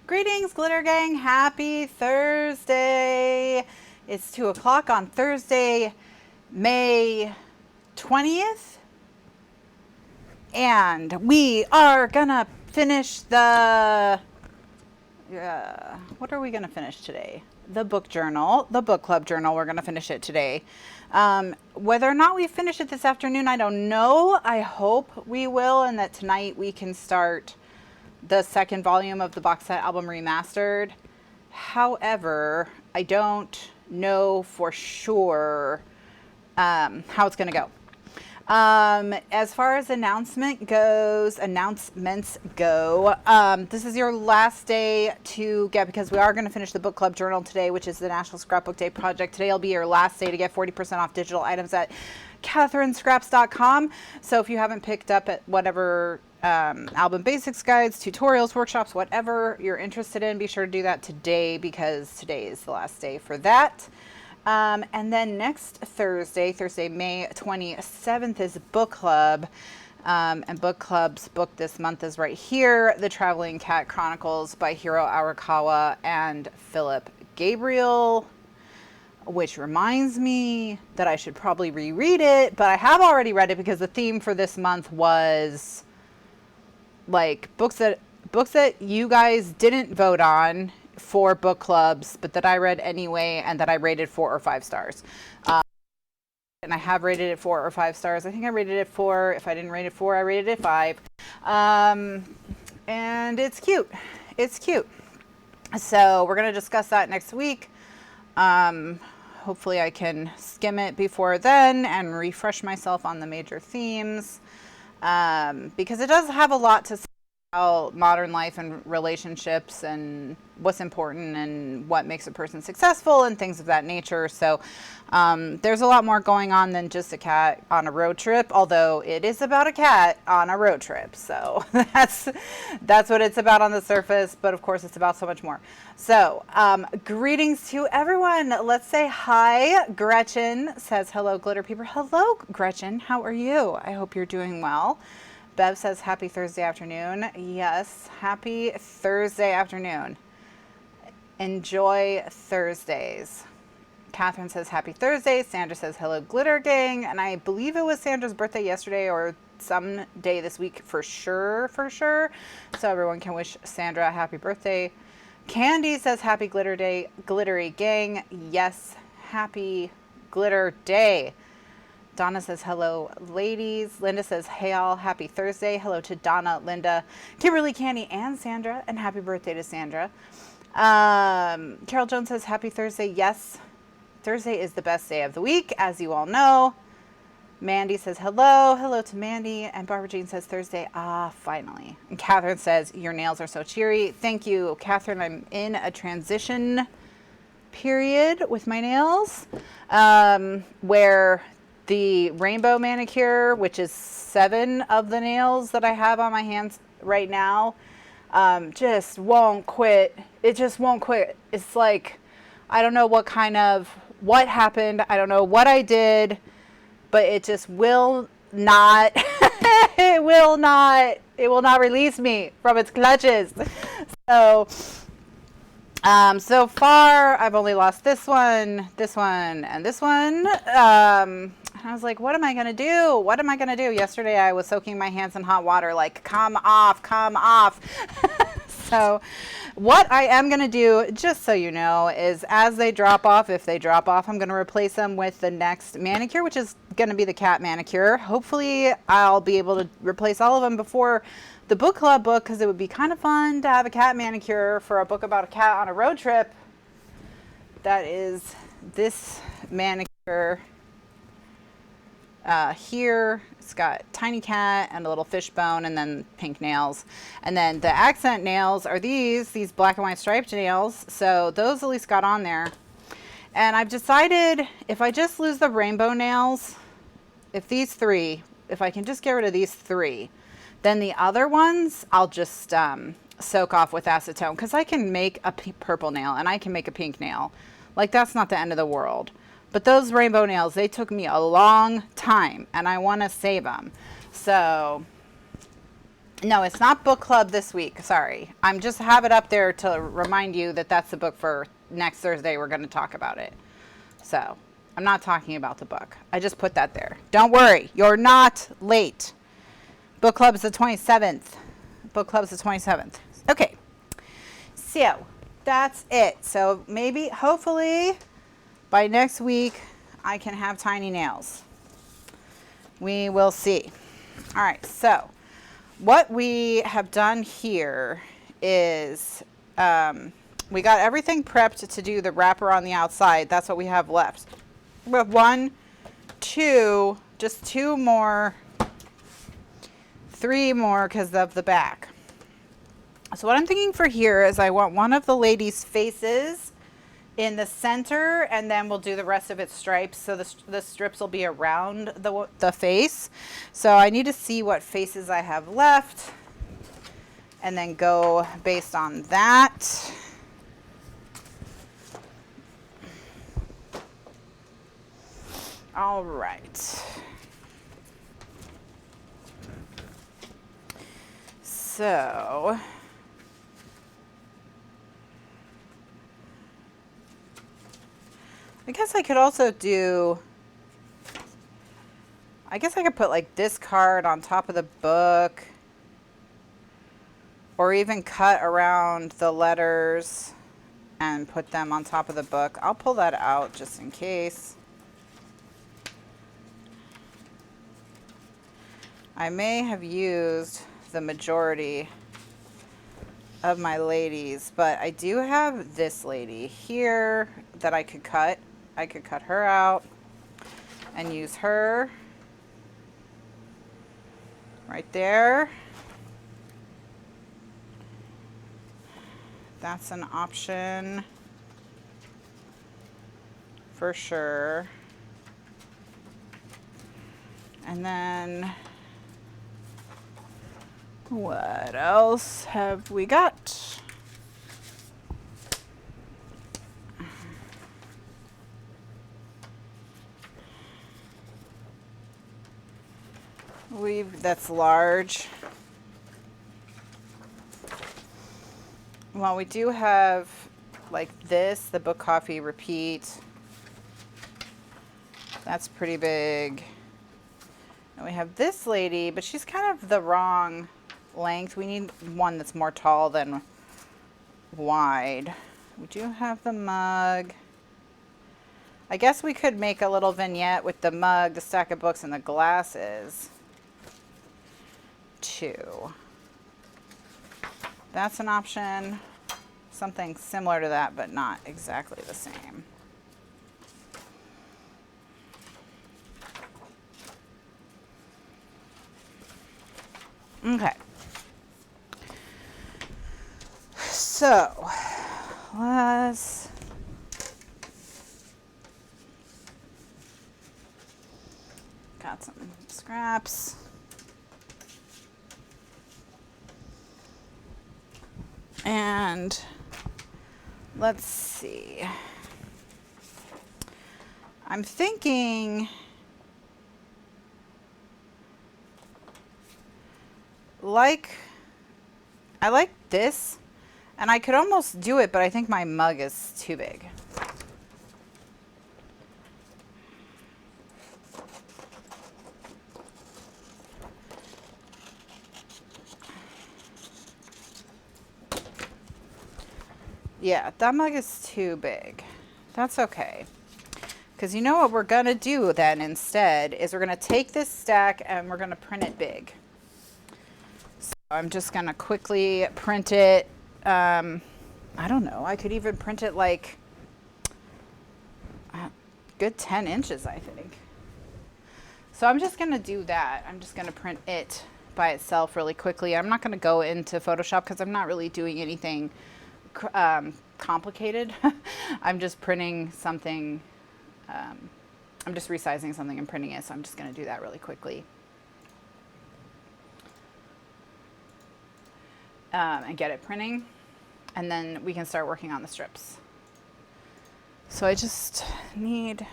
Greetings, Glitter Gang. Happy Thursday. It's 2 o'clock on Thursday, May 20th. And we are gonna finish the, what are we gonna finish today? The book journal, the book club journal. We're gonna finish it today. Whether or not we finish it this afternoon, I don't know. I hope we will, and that tonight we can start the second volume of the box set album remastered. However, I don't know for sure how it's going to go. As far as announcements go, this is your last day to get, because we are going to finish the book club journal today, which is the National Scrapbook Day project. Today will be your last day to get 40% off digital items at KathrynScraps.com. So if you haven't picked up at whatever album basics guides, tutorials, workshops, whatever you're interested in, be sure to do that today, because today is the last day for that. And then next Thursday, May 27th, is book club. And book club's book this month is right here, The Traveling Cat Chronicles by Hiro, Arakawa, and Philip Gabriel. Which reminds me that I should probably reread it, but I have already read it because the theme for this month was like books that you guys didn't vote on for book clubs, but that I read anyway, and that I rated 4 or 5 stars. And I have rated it 4 or 5 stars. I think I rated it 4. If I didn't rate it 4, I rated it 5. And it's cute. It's cute. So we're going to discuss that next week. Hopefully I can skim it before then and refresh myself on the major themes, because it does have a lot to say about modern life and relationships and what's important and what makes a person successful and things of that nature. So there's a lot more going on than just a cat on a road trip, although it is about a cat on a road trip. So that's what it's about on the surface, but of course it's about so much more. So greetings to everyone. Let's say hi. Gretchen says hello, glitter peeper. Hello, Gretchen. How are you? I hope you're doing well. Bev says happy Thursday afternoon. Yes, happy Thursday afternoon. Enjoy Thursdays. Catherine says happy Thursday. Sandra says hello, glitter gang. And I believe it was Sandra's birthday yesterday or some day this week for sure. So everyone can wish Sandra a happy birthday. Candy says happy glitter day, glittery gang. Yes, happy glitter day. Donna says hello, ladies. Linda says hey all, happy Thursday. Hello to Donna, Linda, Kimberly, Candy, and Sandra, and happy birthday to Sandra. Carol Jones says happy Thursday. Yes, Thursday is the best day of the week, as you all know. Mandy says hello to Mandy, and Barbara Jean says Thursday, finally. And Catherine says your nails are so cheery. Thank you, Catherine. I'm in a transition period with my nails, where the rainbow manicure, which is 7 of the nails that I have on my hands right now, just won't quit. It just won't quit. It's like, I don't know what happened. I don't know what I did, but it just will not, it will not release me from its clutches. So, so far I've only lost this one, and this one. I was like, what am I going to do? What am I going to do? Yesterday I was soaking my hands in hot water, like, come off. So what I am going to do, just so you know, is as they drop off, if they drop off, I'm going to replace them with the next manicure, which is going to be the cat manicure. Hopefully I'll be able to replace all of them before the book club book, because it would be kind of fun to have a cat manicure for a book about a cat on a road trip. That is this manicure. Here it's got tiny cat and a little fishbone, and then pink nails, and then the accent nails are these black and white striped nails. So those at least got on there, and I've decided if I just lose the rainbow nails, if I can just get rid of these 3, then the other ones I'll just soak off with acetone, because I can make a purple nail and I can make a pink nail. Like, that's not the end of the world. But those rainbow nails, they took me a long time, and I want to save them. So No, it's not book club this week. Sorry. I'm just have it up there to remind you that that's the book for next Thursday. We're going to talk about it. So I'm not talking about the book. I just put that there. Don't worry. You're not late. Book club's the 27th. Book club's the 27th. Okay. So that's it. So maybe, hopefully, by next week, I can have tiny nails. We will see. All right. So what we have done here is we got everything prepped to do the wrapper on the outside. That's what we have left. We have 1, 2, just 2 more, 3 more because of the back. So what I'm thinking for here is I want one of the ladies' faces in the center, and then we'll do the rest of its stripes. So the strips will be around the face. So I need to see what faces I have left and then go based on that. All right. So I guess I could also do, I guess I could put like this card on top of the book, or even cut around the letters and put them on top of the book. I'll pull that out just in case. I may have used the majority of my ladies, but I do have this lady here that I could cut. I could cut her out and use her right there. That's an option for sure. And then what else have we got? That's large. Well, we do have like this, the book coffee repeat. That's pretty big. And we have this lady, but she's kind of the wrong length. We need one that's more tall than wide. We do have the mug. I guess we could make a little vignette with the mug, the stack of books, and the glasses too. That's an option. Something similar to that, but not exactly the same. Okay. So, let's got some scraps. And let's see. I'm thinking I like this, and I could almost do it, but I think my mug is too big. Yeah, that mug is too big. That's okay. Because you know what we're going to do then instead is we're going to take this stack and we're going to print it big. So I'm just going to quickly print it. I don't know. I could even print it like a good 10 inches, I think. So I'm just going to do that. I'm just going to print it by itself really quickly. I'm not going to go into Photoshop because I'm not really doing anything complicated. I'm just printing something. I'm just resizing something and printing it, so I'm just going to do that really quickly. And get it printing, and then we can start working on the strips. So I just need,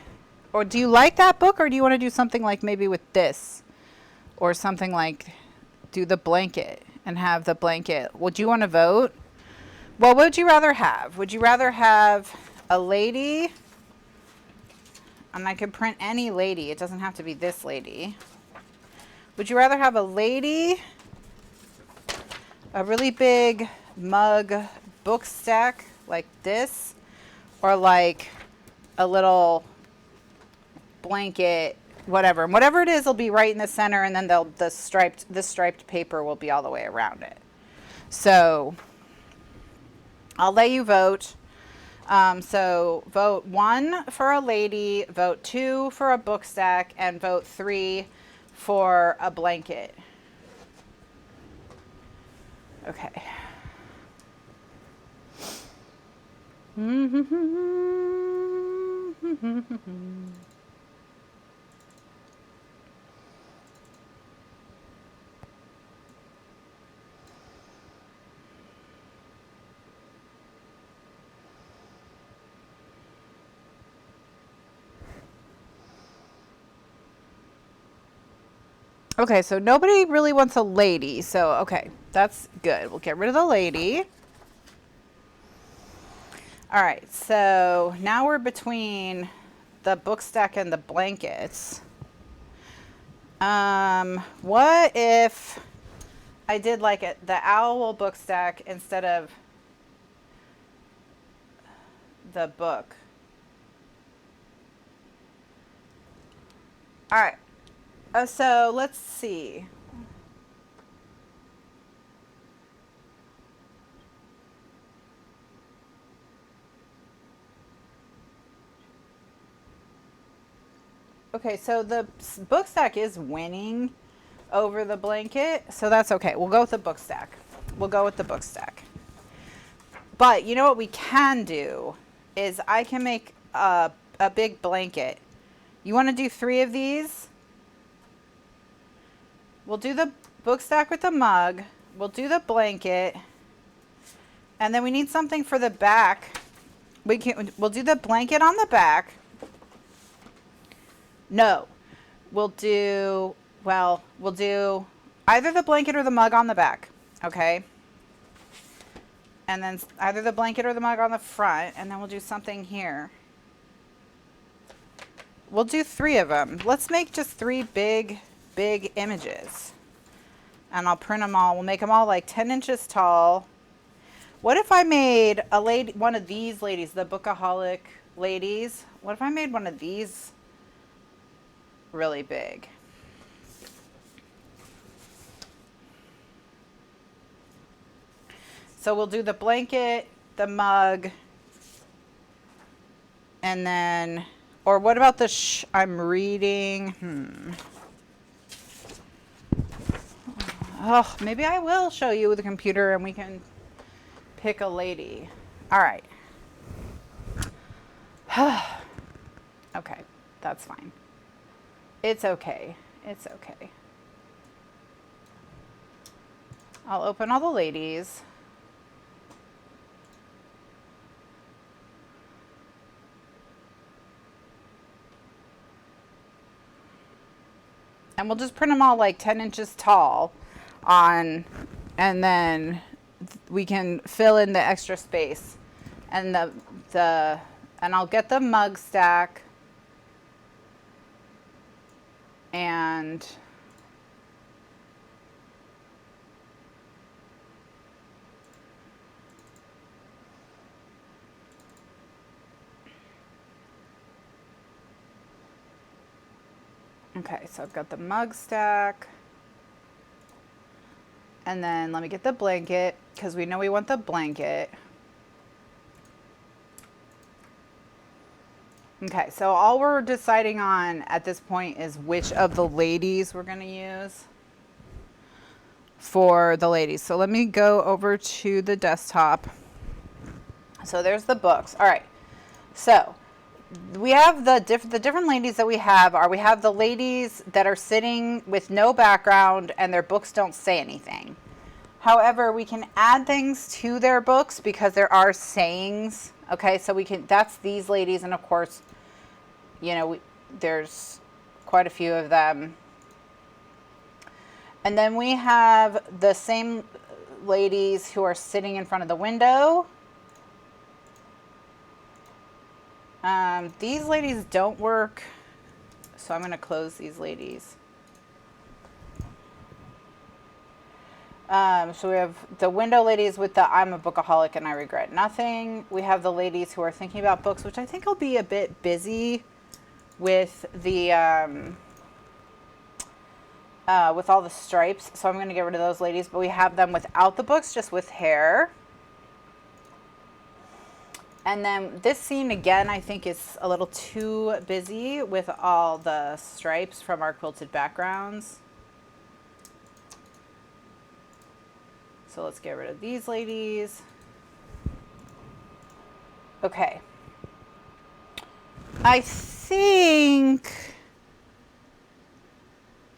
or do you like that book, or do you want to do something like maybe with this, or something like do the blanket and have the blanket. Would you want to vote? Well, what would you rather have? Would you rather have a lady? And I could print any lady. It doesn't have to be this lady. Would you rather have a lady, a really big mug book stack like this, or like a little blanket, whatever. And whatever it is will be right in the center, and then this striped paper will be all the way around it. So I'll let you vote. So vote 1 for a lady, vote 2 for a book stack, and vote 3 for a blanket. Okay. Okay, so nobody really wants a lady. So, okay, that's good. We'll get rid of the lady. All right, so now we're between the book stack and the blankets. What if I did like the owl book stack instead of the book? All right. So let's see. Okay, so the book stack is winning over the blanket, so that's okay. We'll go with the book stack. We'll go with the book stack. But you know what we can do is I can make a big blanket. You want to do 3 of these? We'll do the book stack with the mug. We'll do the blanket. And then we need something for the back. We'll do the blanket on the back. No. We'll do either the blanket or the mug on the back. Okay? And then either the blanket or the mug on the front. And then we'll do something here. We'll do 3 of them. Let's make just 3 big images, and I'll print them all. We'll make them all like 10 inches tall. What if I made a lady, one of these ladies, the Bookaholic ladies? What if I made one of these really big? So we'll do the blanket, the mug, and then, or what about the I'm reading? Oh, maybe I will show you with a computer and we can pick a lady. All right. Okay, that's fine. It's okay. It's okay. I'll open all the ladies. And we'll just print them all like 10 inches tall on, and then we can fill in the extra space. And and I'll get the mug stack and okay, so I've got the mug stack. And then let me get the blanket, because we know we want the blanket. Okay, so all we're deciding on at this point is which of the ladies we're going to use for the ladies. So let me go over to the desktop. So there's the books. All right. So we have the different ladies that we have the ladies that are sitting with no background and their books don't say anything. However, we can add things to their books because there are sayings. Okay, so that's these ladies, and of course, you know, there's quite a few of them. And then we have the same ladies who are sitting in front of the window. These ladies don't work, so I'm going to close these ladies. So we have the window ladies with the I'm a bookaholic and I regret nothing. We have the ladies who are thinking about books, which I think will be a bit busy with the with all the stripes. So I'm going to get rid of those ladies, but we have them without the books, just with hair. And then this scene again, I think is a little too busy with all the stripes from our quilted backgrounds. So let's get rid of these ladies. Okay. I think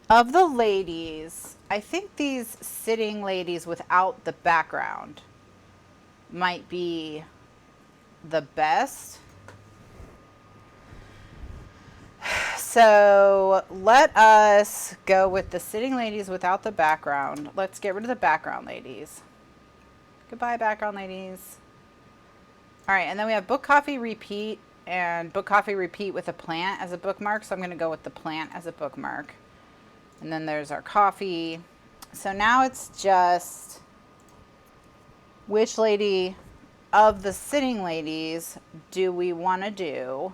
of the ladies, I think these sitting ladies without the background might be the best. So let us go with the sitting ladies without the background. Let's get rid of the background ladies. Goodbye, background ladies. All right, and then we have book, coffee, repeat, and book, coffee, repeat with a plant as a bookmark. So I'm going to go with the plant as a bookmark. And then there's our coffee. So now it's just which lady of the sitting ladies do we want to do?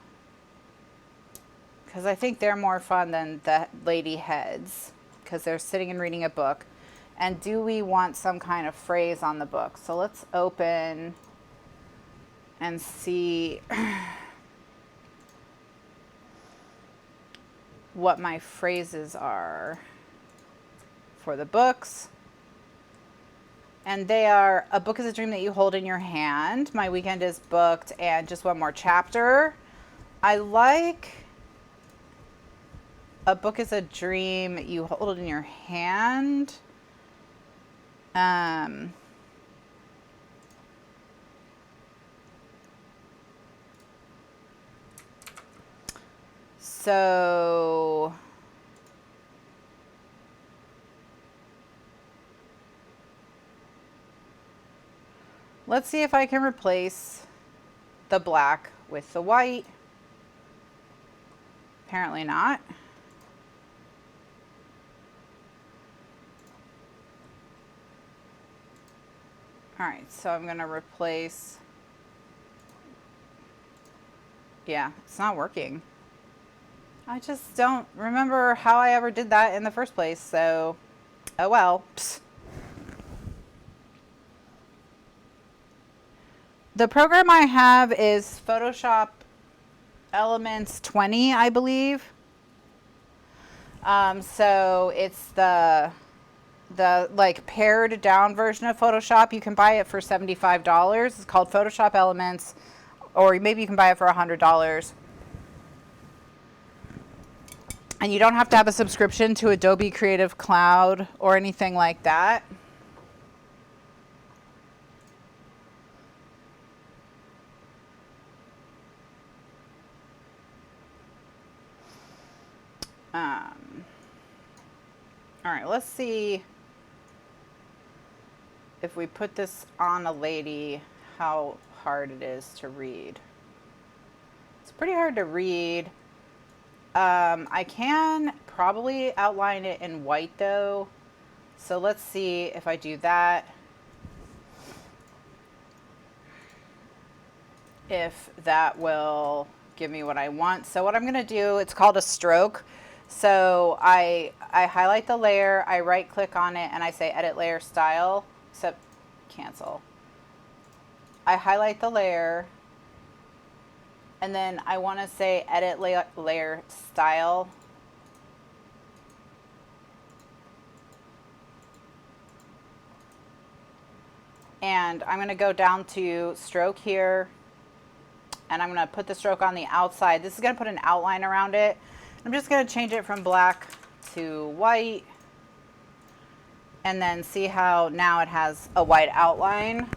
Because I think they're more fun than the lady heads because they're sitting and reading a book. And do we want some kind of phrase on the book? So let's open and see what my phrases are for the books. And they are, a book is a dream that you hold in your hand. My weekend is booked, and just one more chapter. I like a book is a dream you hold it in your hand. So let's see if I can replace the black with the white. Apparently not. All right, so I'm going to replace. Yeah, it's not working. I just don't remember how I ever did that in the first place, so oh well. Psst. The program I have is Photoshop Elements 20, I believe. So it's the like pared down version of Photoshop. You can buy it for $75. It's called Photoshop Elements, or maybe you can buy it for $100. And you don't have to have a subscription to Adobe Creative Cloud or anything like that. All right, let's see if we put this on a lady, how hard it is to read. It's pretty hard to read. I can probably outline it in white though. So let's see if I do that. If that will give me what I want. So what I'm going to do, it's called a stroke. So I highlight the layer, I right click on it, and I say edit layer style, except cancel. I highlight the layer, and then I want to say edit layer style. And I'm going to go down to stroke here, and I'm going to put the stroke on the outside. This is going to put an outline around it. I'm just going to change it from black to white, and then see how now it has a white outline.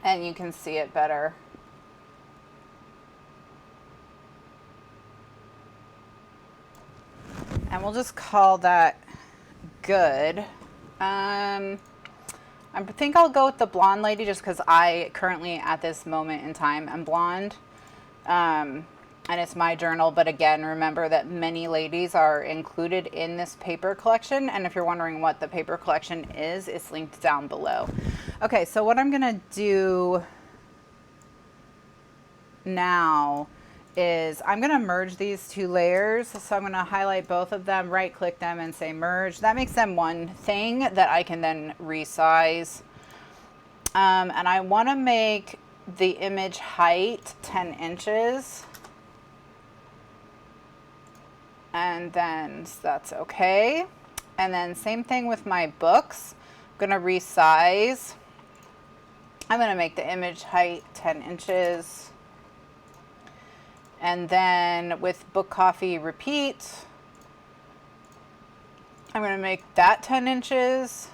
and you can see it better. And we'll just call that good. I think I'll go with the blonde lady just because I currently at this moment in time am blonde. And it's my journal, but again, remember that many ladies are included in this paper collection. And if you're wondering what the paper collection is, it's linked down below. Okay, so what I'm gonna do now is I'm going to merge these two layers. So I'm going to highlight both of them, right click them and say merge. That makes them one thing that I can then resize. And I want to make the image height 10 inches. And then that's okay. And then same thing with my books. I'm going to resize. I'm going to make the image height 10 inches. And then with book coffee repeat, I'm going to make that 10 inches.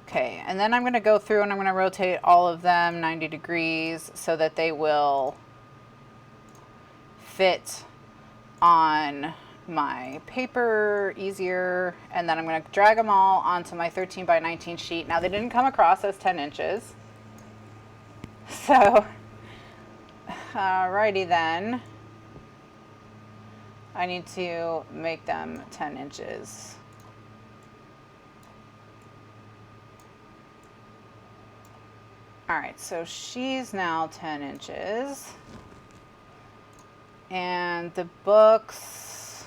Okay, and then I'm going to go through and I'm going to rotate all of them 90 degrees so that they will fit on my paper easier. And then I'm going to drag them all onto my 13 by 19 sheet. Now they didn't come across as 10 inches. So, alrighty then. I need to make them 10 inches. Alright, so she's now 10 inches. And the books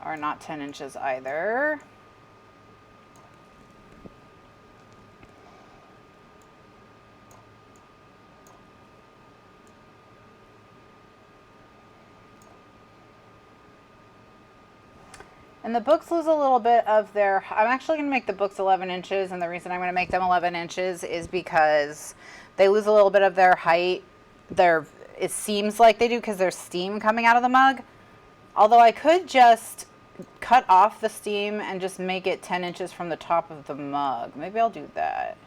are not 10 inches either. And the books lose a little bit of their, I'm actually going to make the books 11 inches, and the reason I'm going to make them 11 inches is because they lose a little bit of their height. It seems like they do because there's steam coming out of the mug. Although I could just cut off the steam and just make it 10 inches from the top of the mug. Maybe I'll do that.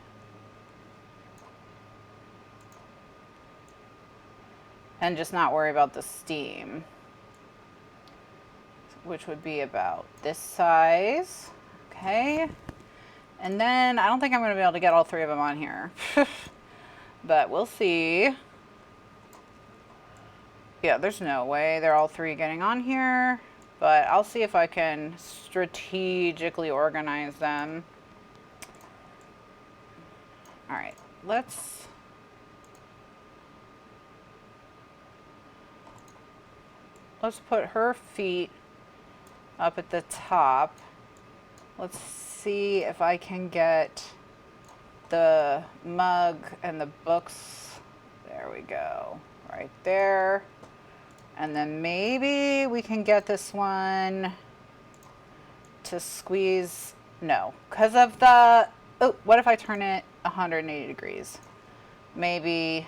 And just not worry about the steam, which would be about this size. Okay. And then I don't think I'm going to be able to get all three of them on here, but we'll see. Yeah, there's no way they're all three getting on here, but I'll see if I can strategically organize them. All right, let's put her feet up at the top. Let's see if I can get the mug and the books. There we go, right there. And then maybe we can get this one to squeeze. No, because of the, oh, what if I turn it 180 degrees? Maybe.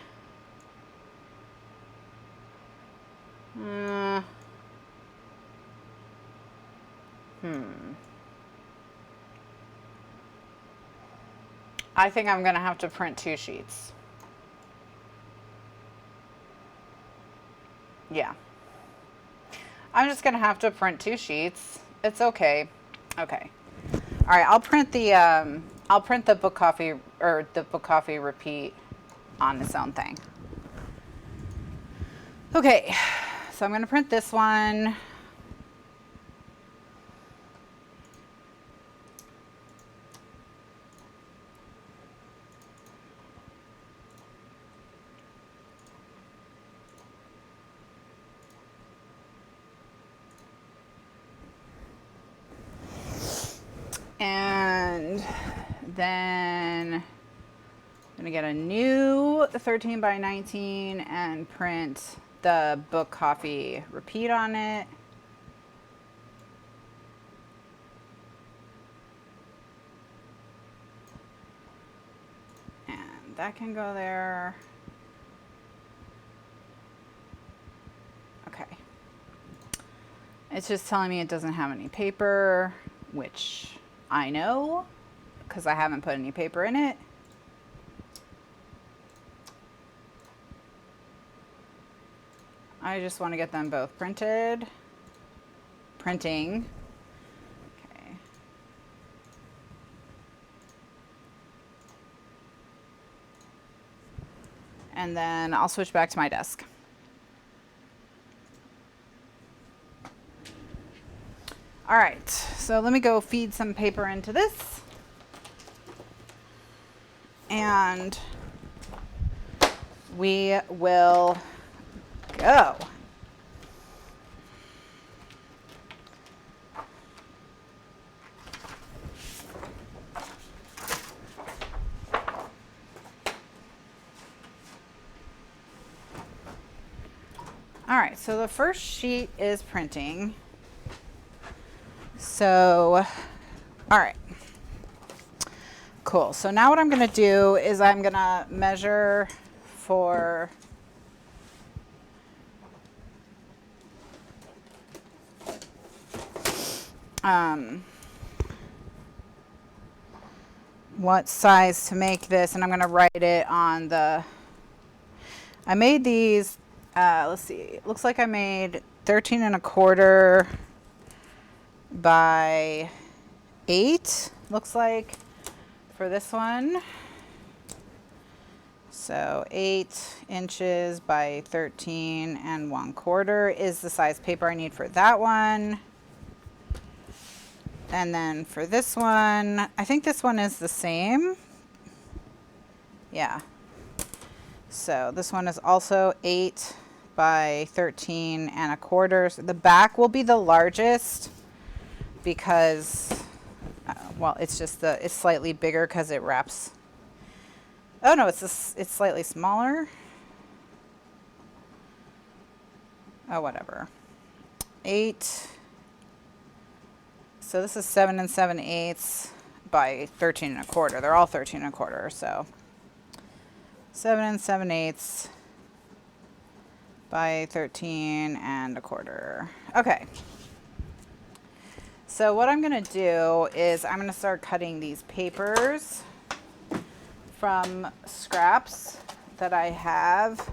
I think I'm going to have to print 2 sheets. Yeah. I'm just going to have to print 2 sheets. It's okay. Okay. All right, I'll print the book coffee, or the book coffee repeat on its own thing. Okay. So I'm going to print this one. And then I'm going to get a new 13 by 19 and print the book coffee repeat on it. And that can go there. Okay. It's just telling me it doesn't have any paper, which I know because I haven't put any paper in it. I just want to get them both printed. Printing. Okay. And then I'll switch back to my desk. All right, so let me go feed some paper into this. And we will go. All right, so the first sheet is printing. So, all right. Cool. So now what I'm going to do is I'm going to measure for what size to make this, and I'm going to write it on the, I made these, let's see, it looks like I made 13 1/4 by 8, looks like, for this one. So 8 inches by 13 1/4 is the size paper I need for that one. And then for this one, I think this one is the same. Yeah. So this one is also 8 by 13 1/4. So the back will be the largest because, well, it's just it's slightly bigger because it wraps. Oh no, it's slightly smaller. Oh, whatever. 8. So this is 7 7/8 by 13 1/4. They're all 13 1/4. So 7 7/8 by 13 1/4. Okay. So what I'm going to do is I'm going to start cutting these papers from scraps that I have.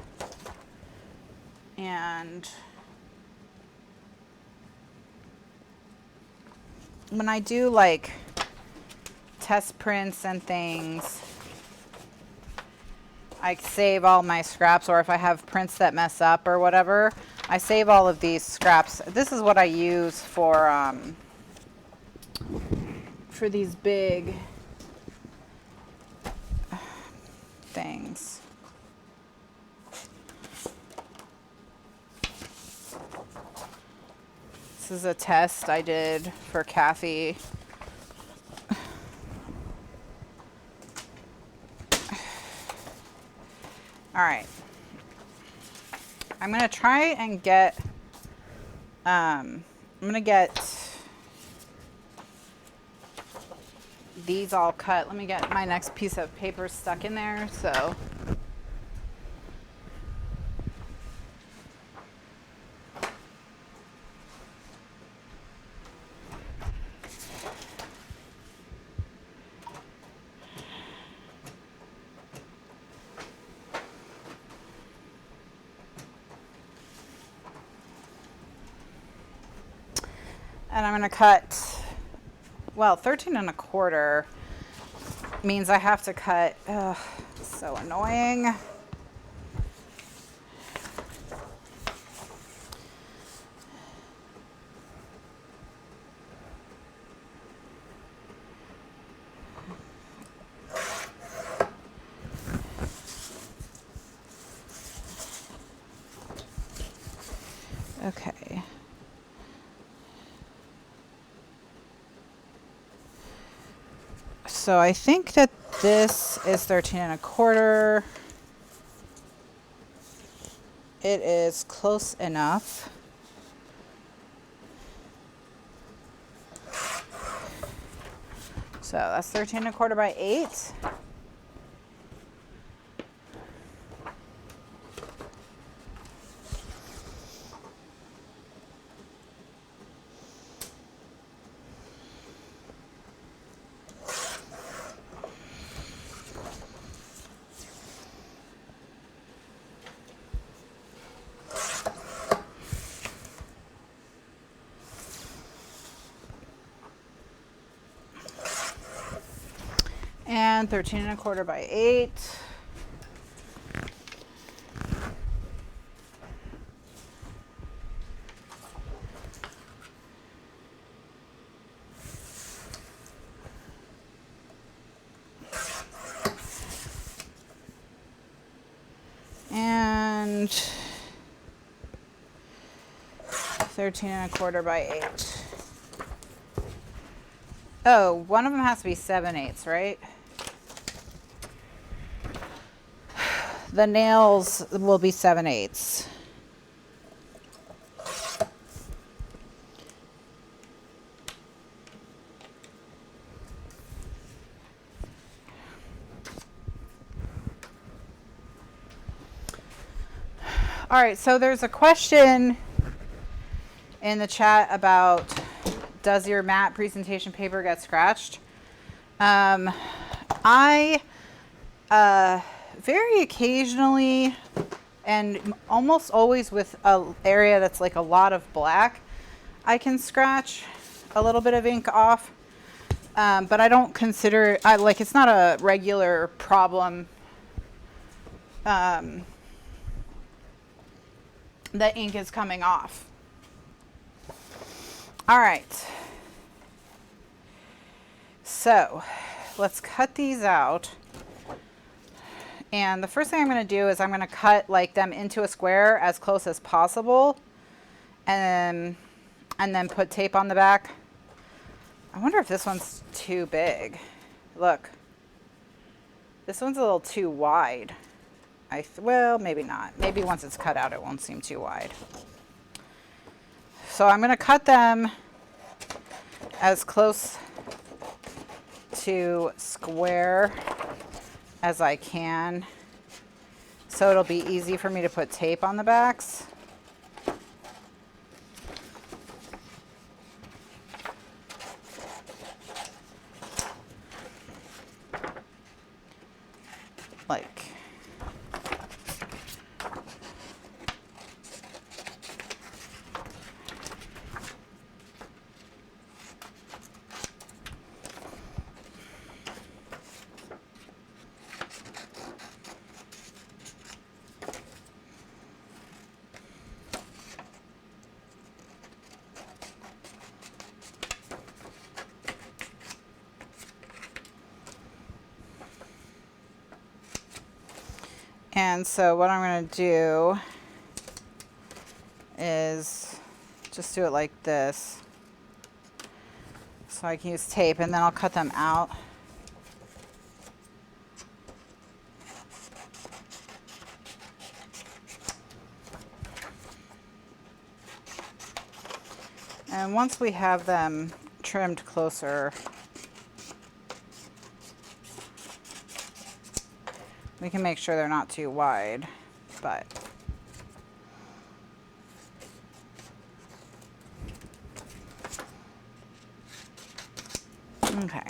And when I do like test prints and things, I save all my scraps, or if I have prints that mess up or whatever, I save all of these scraps. This is what I use for these big things. This is a test I did for Kathy. All right. I'm going to try and get, I'm going to get these all cut. Let me get my next piece of paper stuck in there. So. And I'm going to cut, well, 13 1/4 means I have to cut, so annoying. Okay. So I think that this is 13 1/4. It is close enough. So that's 13 1/4 by 8. And 13 1/4 by 8. And 13 1/4 by 8. Oh, one of them has to be 7/8, right? The nails will be 7/8. All right, so there's a question in the chat about, does your matte presentation paper get scratched? I very occasionally, and almost always with an area that's like a lot of black, I can scratch a little bit of ink off, but I don't consider, like, it's not a regular problem. The ink is coming off. All right. So let's cut these out. And the first thing I'm going to do is I'm going to cut like them into a square as close as possible, and then put tape on the back. I wonder if this one's too big. Look, this one's a little too wide. Well, maybe not. Maybe once it's cut out, it won't seem too wide. So I'm going to cut them as close to square as I can, so it'll be easy for me to put tape on the backs. Like, and so what I'm going to do is just do it like this, so I can use tape, and then I'll cut them out. And once we have them trimmed closer, we can make sure they're not too wide, but okay.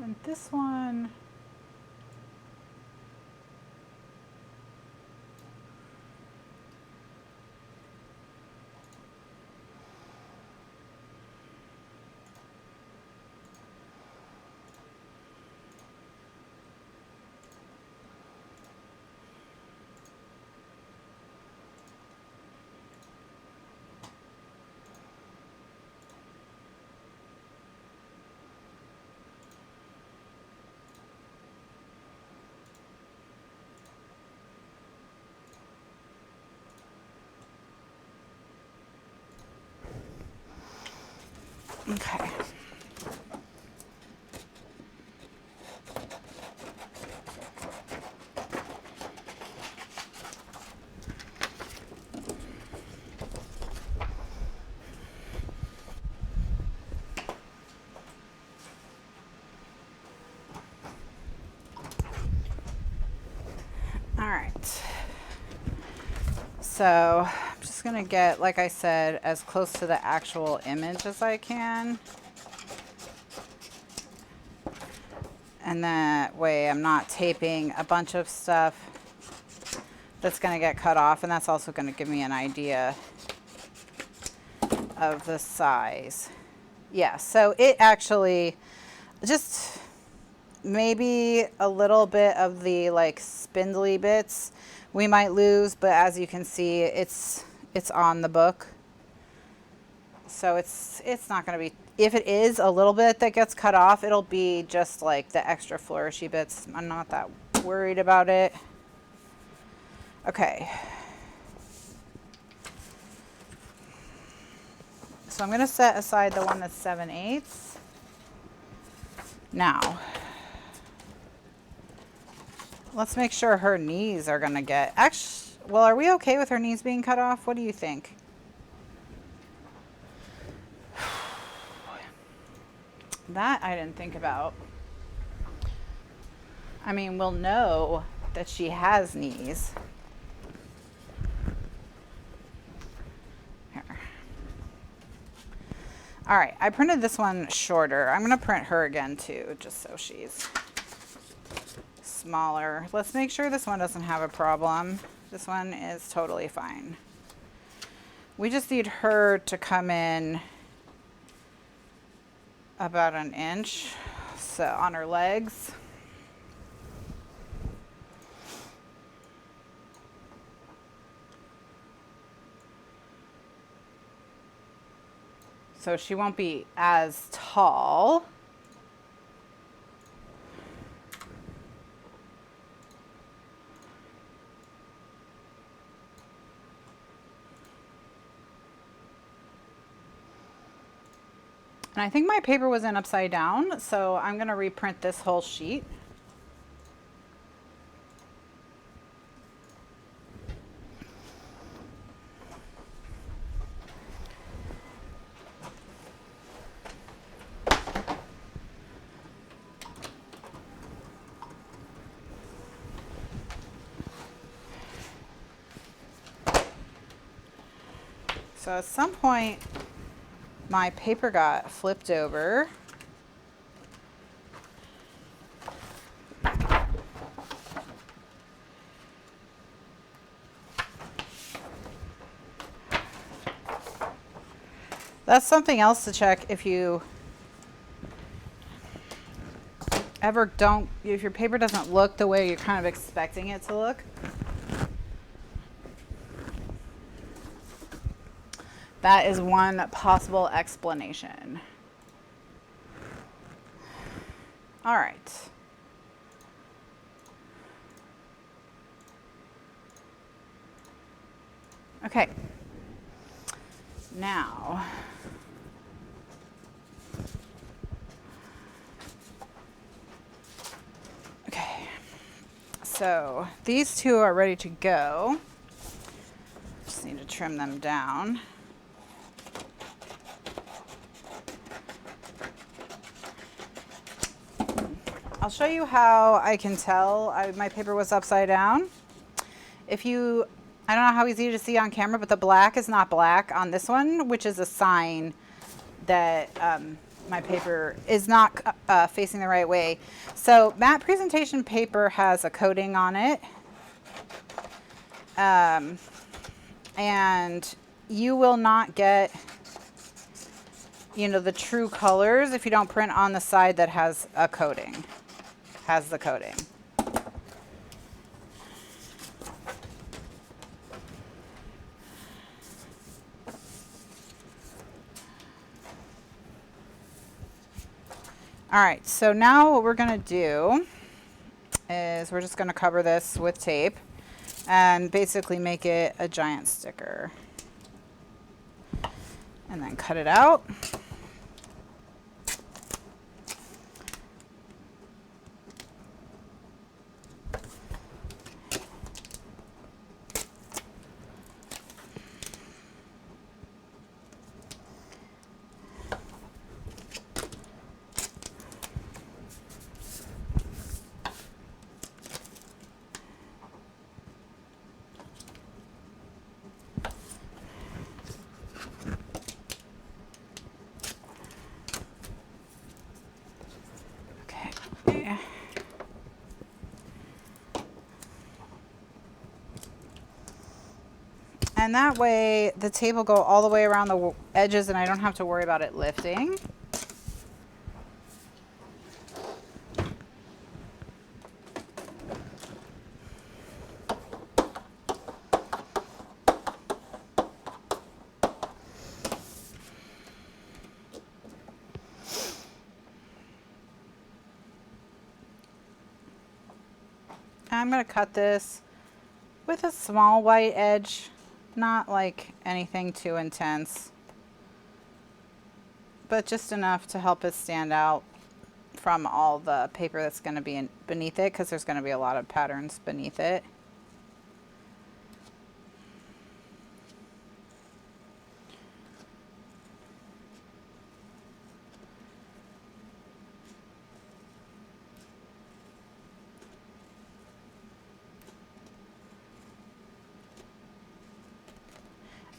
And this one, okay. All right. So I'm just going to get, like I said, as close to the actual image as I can. And that way I'm not taping a bunch of stuff that's going to get cut off, and that's also going to give me an idea of the size. Yeah, so it actually just maybe a little bit of the like spindly bits we might lose, but as you can see, it's on the book. So it's not going to be, if it is a little bit that gets cut off, it'll be just like the extra flourishy bits. I'm not that worried about it. Okay. So I'm going to set aside the one that's 7/8. Now, let's make sure her knees are going to get, actually, well, are we okay with her knees being cut off? What do you think? That I didn't think about. I mean, we'll know that she has knees. Here. All right, I printed this one shorter. I'm going to print her again too, just so she's smaller. Let's make sure this one doesn't have a problem. This one is totally fine. We just need her to come in about 1 inch, so on her legs. So she won't be as tall. And I think my paper was in upside down, so I'm going to reprint this whole sheet. So at some point, my paper got flipped over. That's something else to check if you ever don't, if your paper doesn't look the way you're kind of expecting it to look. That is one possible explanation. All right. Okay. Now, okay. So these two are ready to go. Just need to trim them down. I'll show you how I can tell my paper was upside down. If you, I don't know how easy to see on camera, but the black is not black on this one, which is a sign that my paper is not facing the right way. So matte presentation paper has a coating on it. And you will not get, you know, the true colors if you don't print on the side that has a coating. Has the coating. All right, so now what we're gonna do is we're just gonna cover this with tape and basically make it a giant sticker. And then cut it out. And that way the tape will go all the way around the edges and I don't have to worry about it lifting. I'm going to cut this with a small white edge, not like anything too intense, but just enough to help it stand out from all the paper that's going to be beneath it, because there's going to be a lot of patterns beneath it.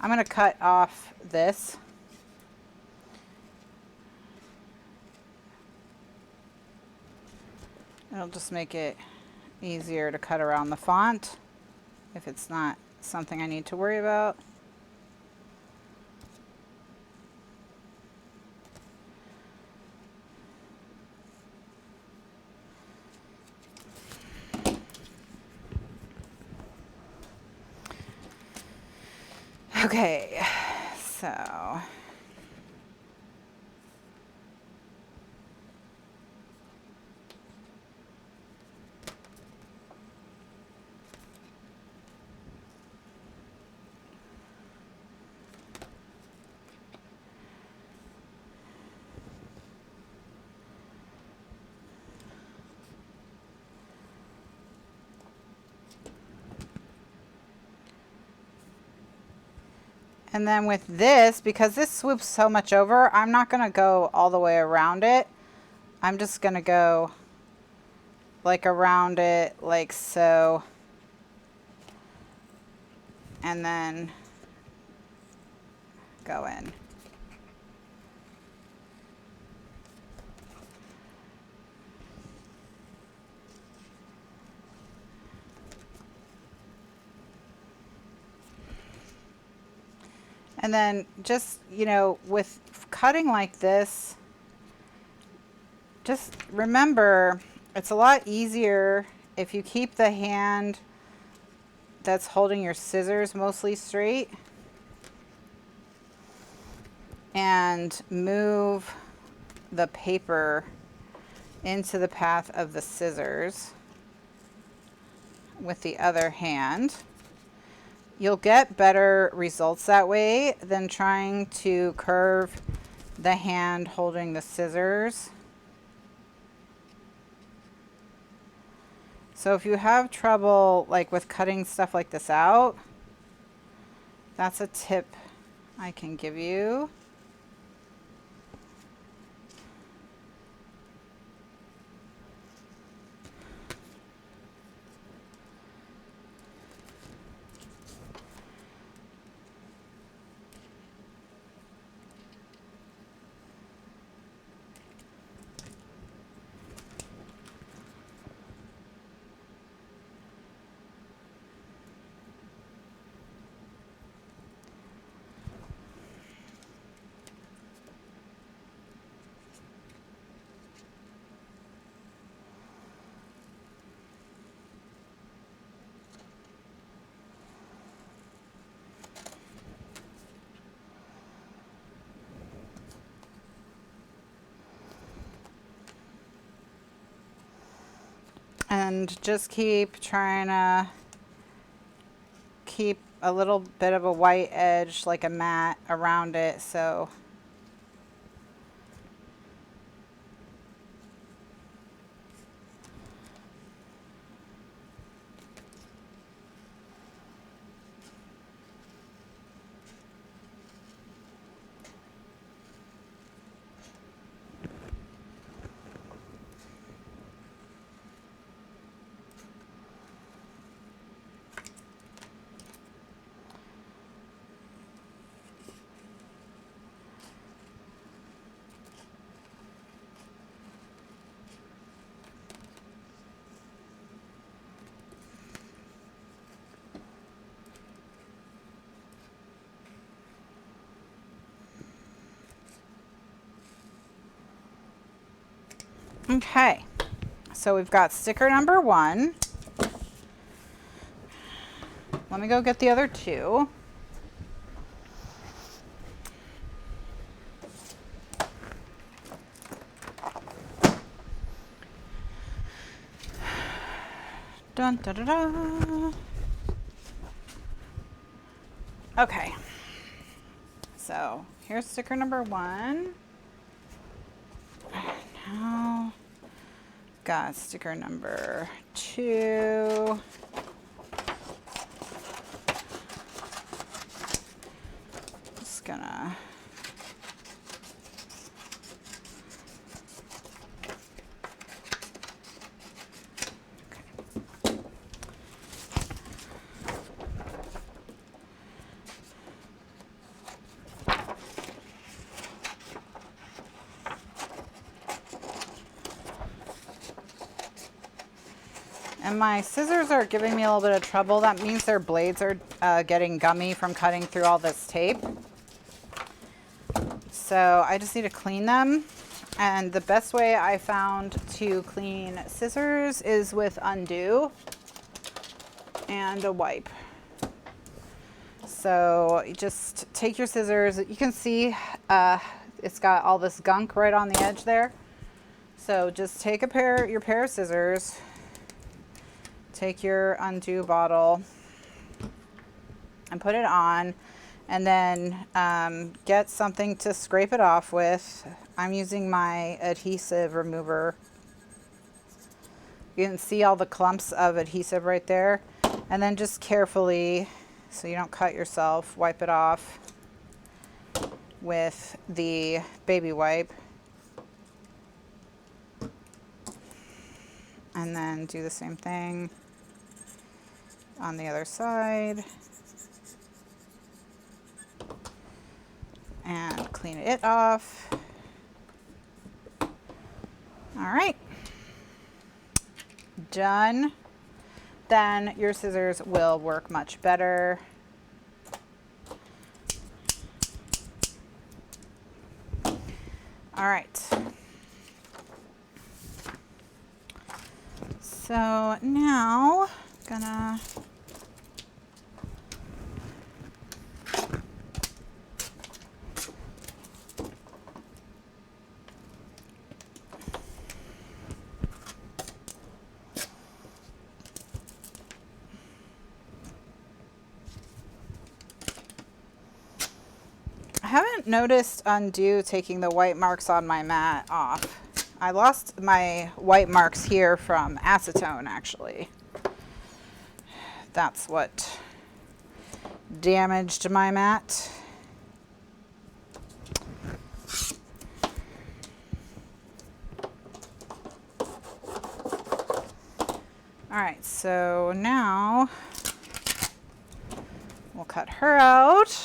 I'm going to cut off this. It'll just make it easier to cut around the font if it's not something I need to worry about. Okay, so and then with this, because this swoops so much over, I'm not going to go all the way around it. I'm just going to go like around it like so. And then go in. And then just, you know, with cutting like this, just remember it's a lot easier if you keep the hand that's holding your scissors mostly straight and move the paper into the path of the scissors with the other hand. You'll get better results that way than trying to curve the hand holding the scissors. So if you have trouble like with cutting stuff like this out, that's a tip I can give you. And just keep trying to keep a little bit of a white edge, like a mat around it, so Okay, so we've got sticker number 1. Let me go get the other 2. Dun, da, da, da. Okay, so here's sticker number 1. Now, got sticker number 2. Just gonna and my scissors are giving me a little bit of trouble. That means their blades are getting gummy from cutting through all this tape. So I just need to clean them. And the best way I found to clean scissors is with Undo and a wipe. So you just take your scissors. You can see it's got all this gunk right on the edge there. So just take your pair of scissors. Take your Undo bottle and put it on, and then get something to scrape it off with. I'm using my adhesive remover. You can see all the clumps of adhesive right there. And then just carefully, so you don't cut yourself, wipe it off with the baby wipe. And then do the same thing on the other side. And clean it off. All right. Done. Then your scissors will work much better. All right. So now gonna I haven't noticed Undo taking the white marks on my mat off. I lost my white marks here from acetone, actually. That's what damaged my mat. All right, so now we'll cut her out.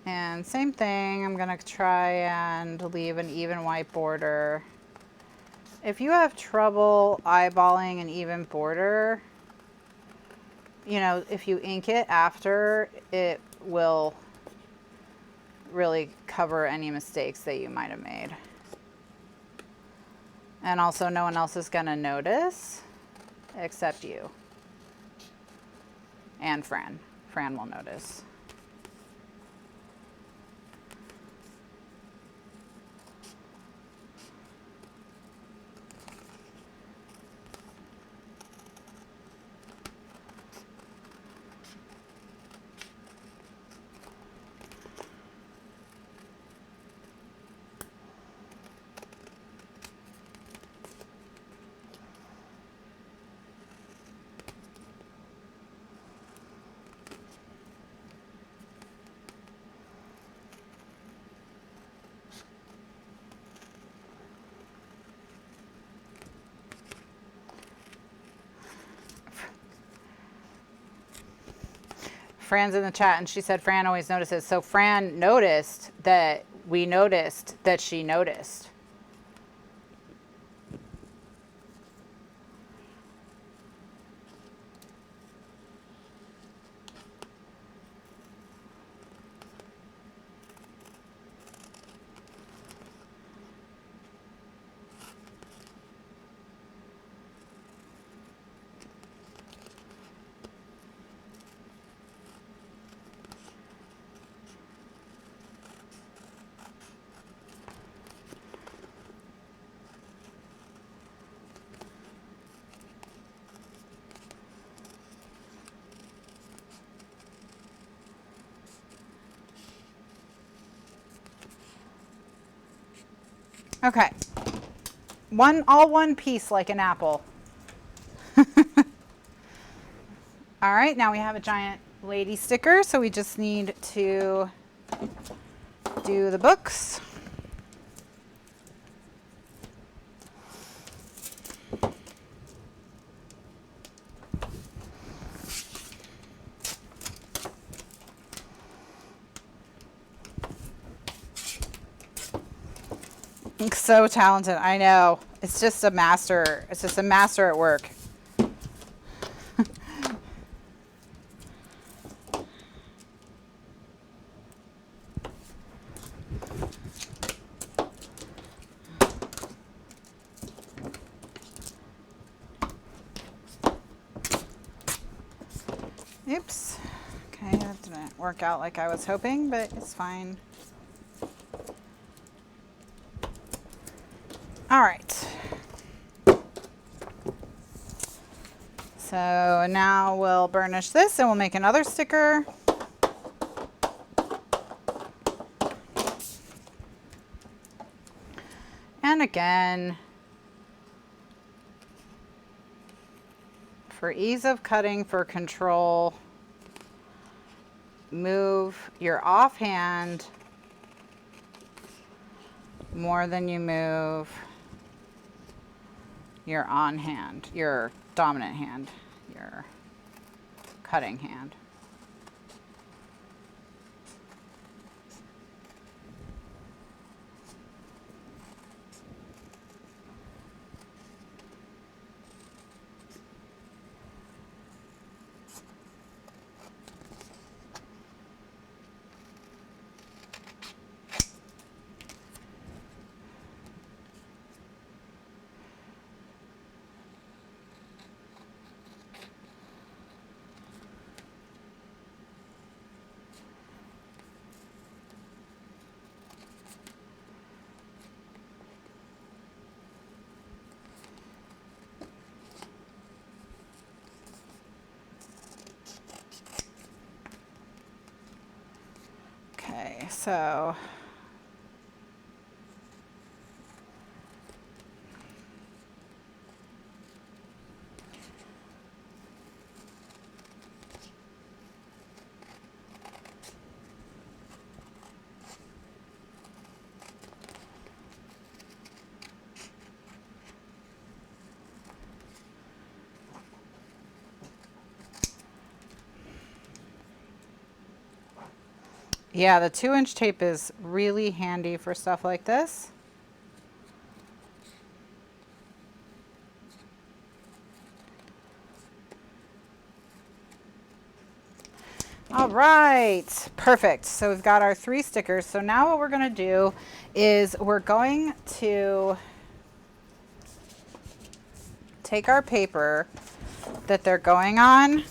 And same thing, I'm gonna try and leave an even white border. If you have trouble eyeballing an even border, you know, if you ink it after, it will really cover any mistakes that you might have made. And also no one else is gonna notice except you. And Fran. Fran will notice. Fran's in the chat and she said Fran always notices. So Fran noticed that we noticed that she noticed. Okay. All one piece like an apple. All right, now we have a giant lady sticker, so we just need to do the books. So talented, I know. It's just a master. It's just a master at work. Oops. Okay, that didn't work out like I was hoping, but it's fine. All right. So now we'll burnish this and we'll make another sticker. And again, for ease of cutting, for control, move your offhand more than you move your on hand, your dominant hand, your cutting hand. Okay, so yeah, the 2-inch tape is really handy for stuff like this. All right, perfect. So we've got our 3 stickers. So now what we're going to do is we're going to take our paper that they're going on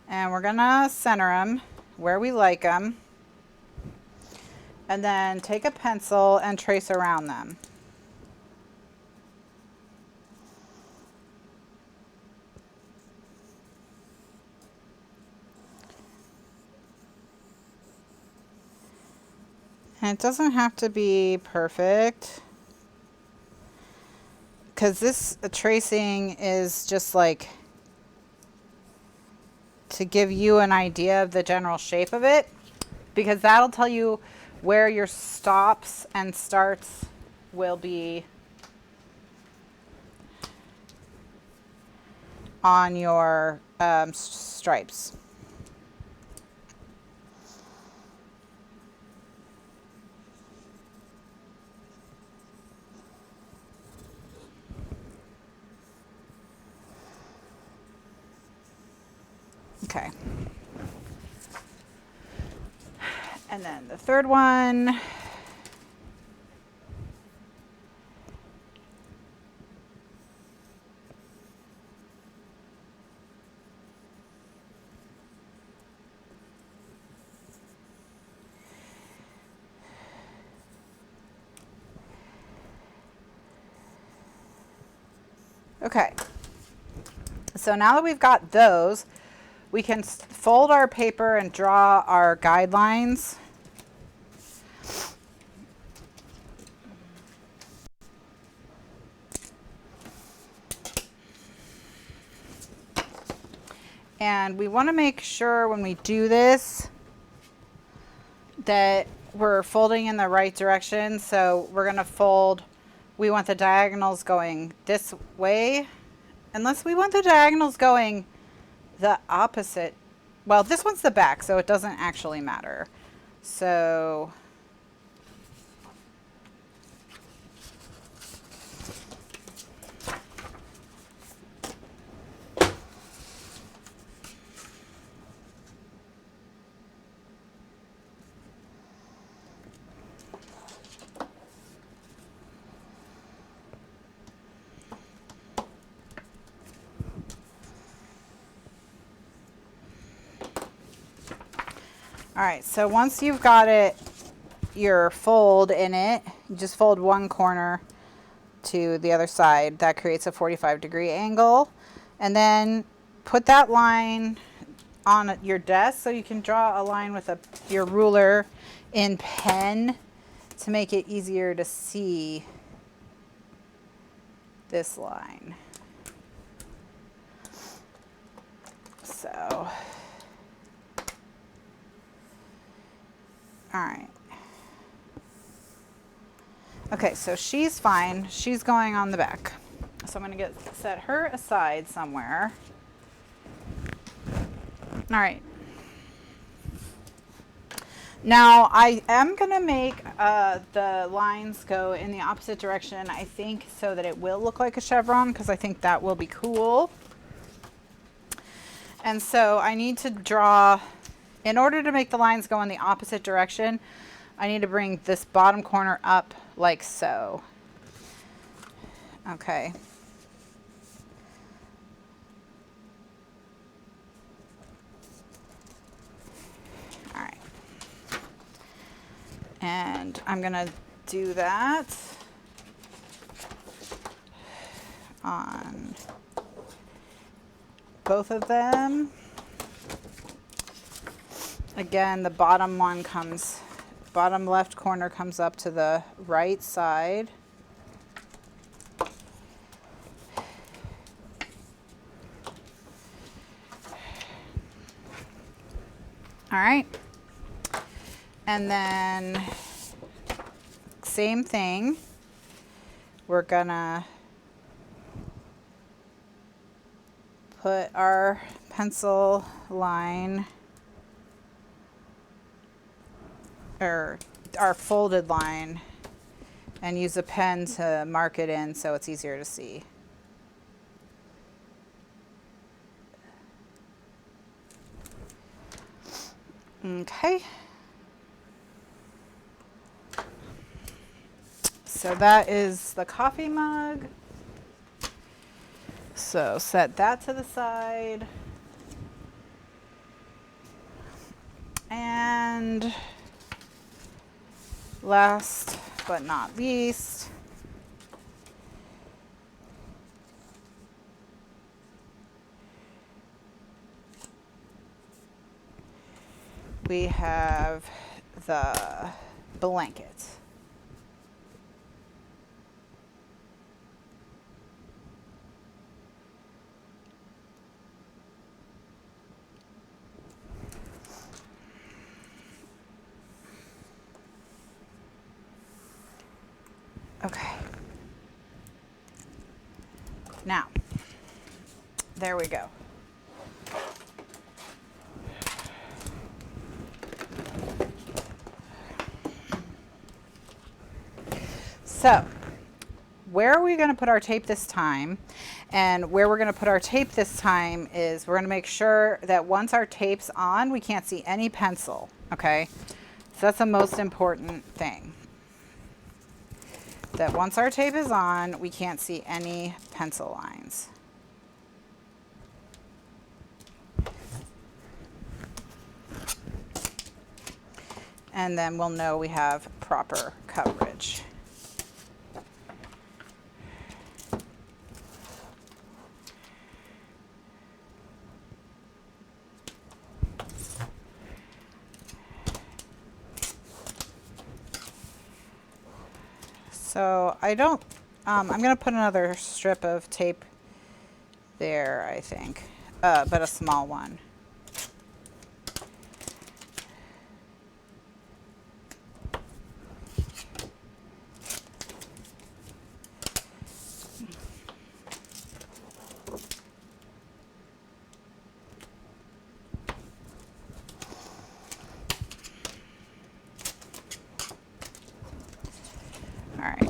and we're going to center them where we like them, and then take a pencil and trace around them. And it doesn't have to be perfect, because this tracing is just like to give you an idea of the general shape of it, because that'll tell you where your stops and starts will be on your stripes. Okay. And then the third one. Okay. So now that we've got those, we can fold our paper and draw our guidelines. And we want to make sure when we do this that we're folding in the right direction. So we're going to fold, we want the diagonals going this way, unless we want the diagonals going the opposite. Well, this one's the back, so it doesn't actually matter. So all right, so once you've got it, your fold in it, you just fold one corner to the other side. That creates a 45-degree angle. And then put that line on your desk so you can draw a line with your ruler in pen to make it easier to see this line. So all right. Okay, so she's fine. She's going on the back. So I'm going to set her aside somewhere. All right. Now I am going to make the lines go in the opposite direction, I think, so that it will look like a chevron, because I think that will be cool. And so I need to draw, in order to make the lines go in the opposite direction, I need to bring this bottom corner up like so. Okay. All right. And I'm going to do that on both of them. Again, the bottom left corner comes up to the right side. All right. And then same thing. We're gonna put our pencil line, or our folded line, and use a pen to mark it in so it's easier to see. Okay. So that is the coffee mug. So set that to the side. And last but not least, we have the blanket. Okay. Now, there we go. So, where are we going to put our tape this time? And where we're going to put our tape this time is we're going to make sure that once our tape's on, we can't see any pencil, okay? So that's the most important thing. That once our tape is on, we can't see any pencil lines. And then we'll know we have proper coverage. So I don't, I'm going to put another strip of tape there, I think. but a small one. All right.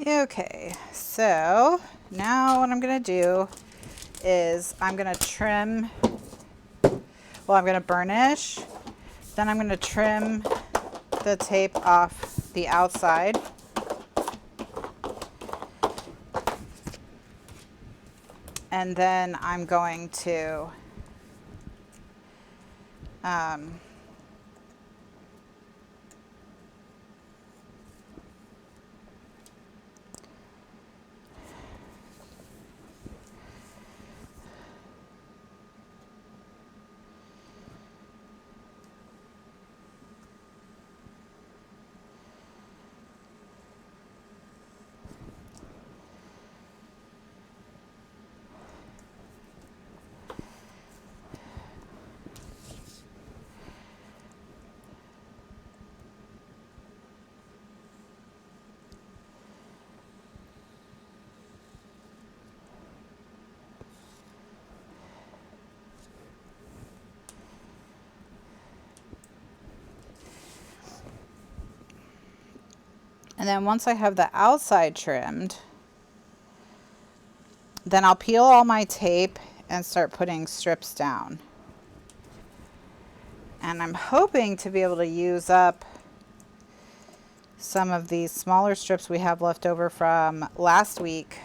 Okay, so now what I'm going to do is I'm going to trim, well, I'm going to burnish, then I'm going to trim the tape off the outside. And then I'm going to And then once I have the outside trimmed, then I'll peel all my tape and start putting strips down. And I'm hoping to be able to use up some of these smaller strips we have left over from last week.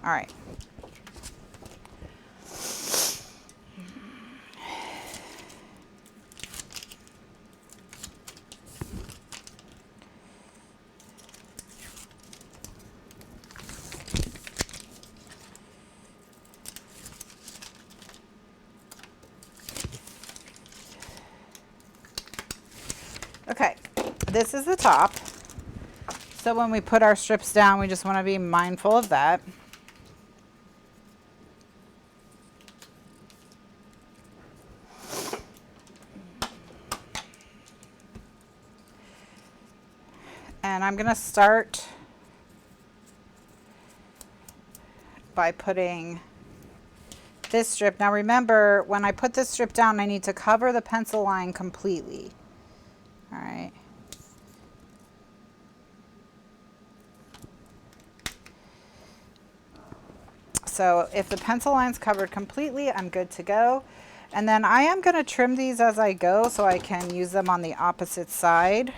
All right. Okay, this is the top. So when we put our strips down, we just want to be mindful of that. And I'm going to start by putting this strip. Now remember, when I put this strip down, I need to cover the pencil line completely. All right. So if the pencil line's covered completely, I'm good to go. And then I am going to trim these as I go so I can use them on the opposite side.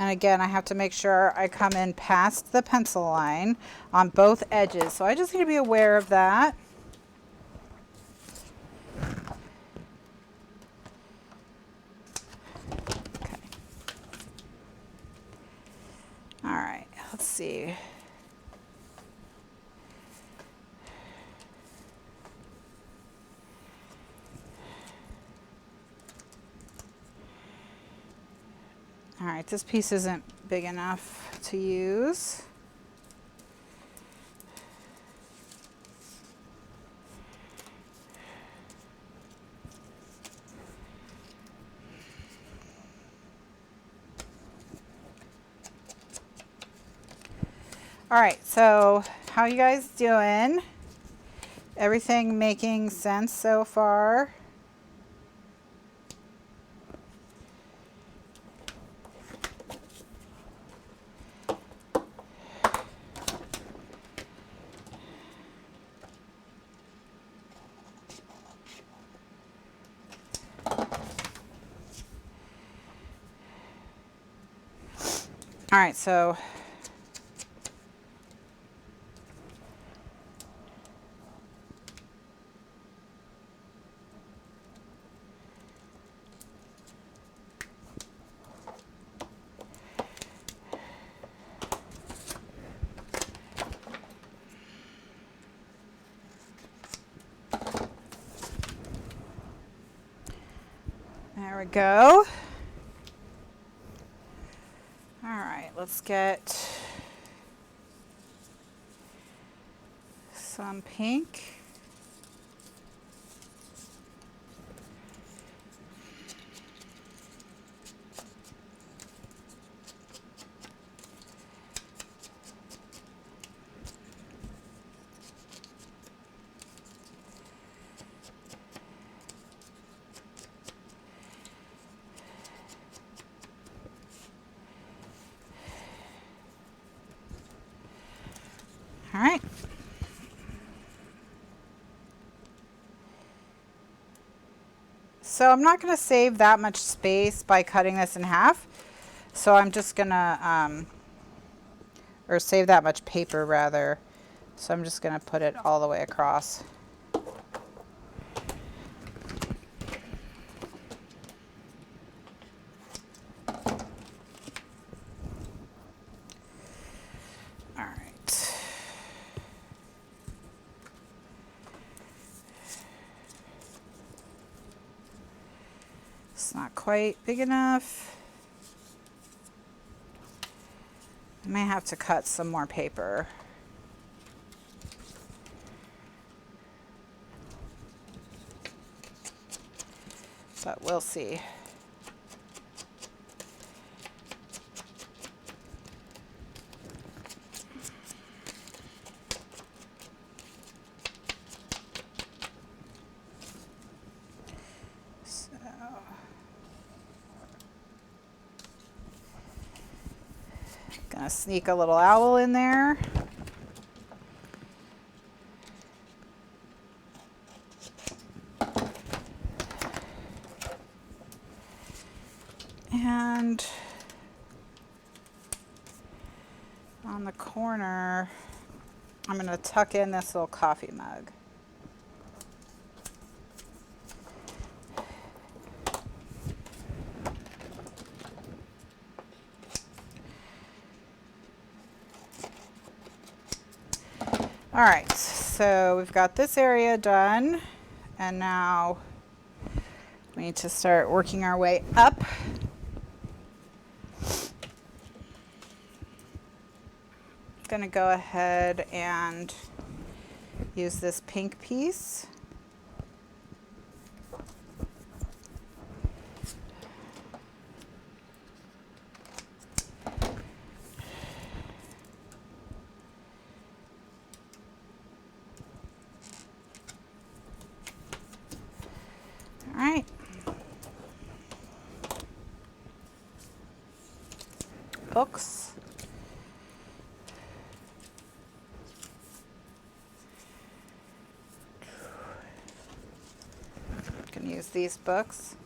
And again, I have to make sure I come in past the pencil line on both edges. So I just need to be aware of that. Okay. All right, let's see. All right, this piece isn't big enough to use. All right, so how you guys doing? Everything making sense so far? All right, so go. All right, let's get some pink. All right. So I'm not going to save that much space by cutting this in half. So I'm just going to, or save that much paper rather. So I'm just going to put it all the way across. Not quite big enough. I may have to cut some more paper. But we'll see. Gonna sneak a little owl in there. And on the corner, I'm gonna tuck in this little coffee mug. All right, so we've got this area done, and now we need to start working our way up. I'm gonna go ahead and use this pink piece. All right. Books. Can use these books.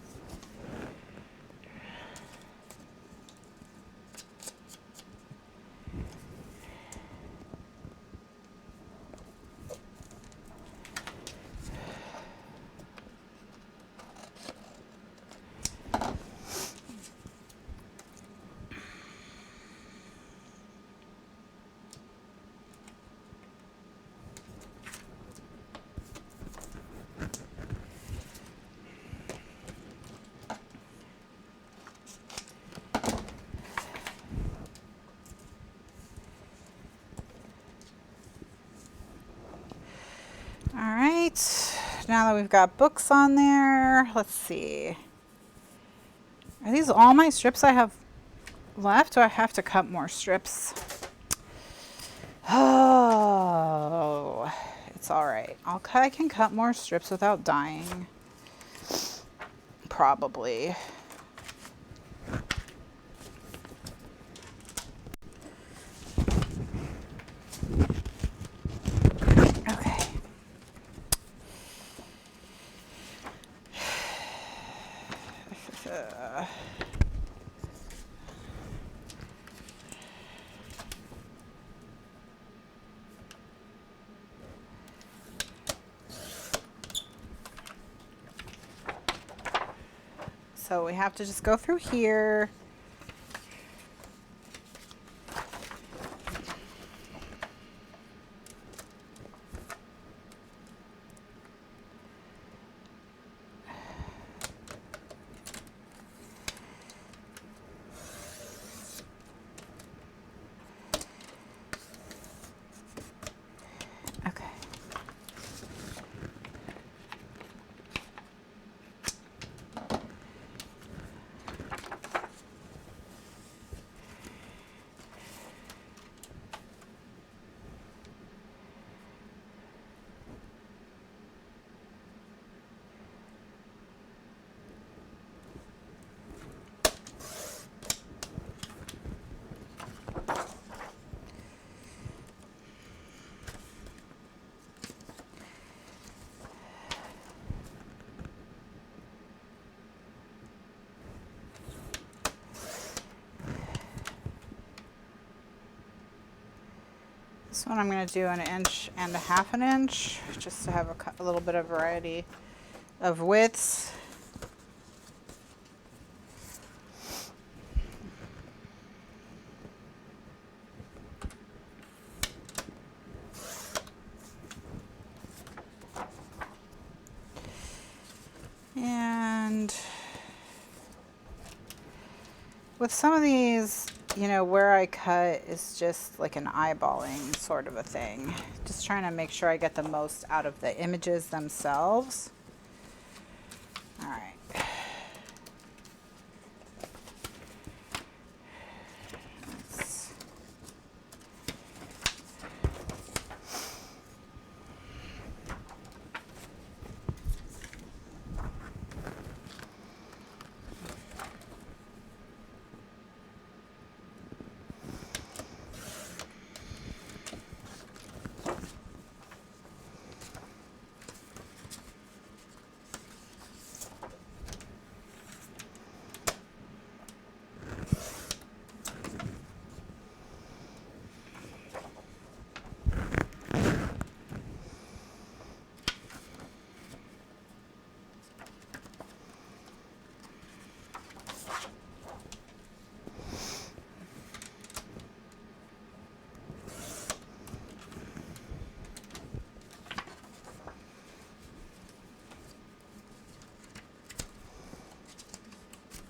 All right, now that we've got books on there, let's see. Are these all my strips I have left? Do I have to cut more strips? Oh, it's all right. I can cut more strips without dying. Probably. So we have to just go through here. This one I'm going to do 1.5 inches just to have a little bit of variety of widths. And with some of these, you know, where I cut is just like an eyeballing sort of a thing. Just trying to make sure I get the most out of the images themselves. All right.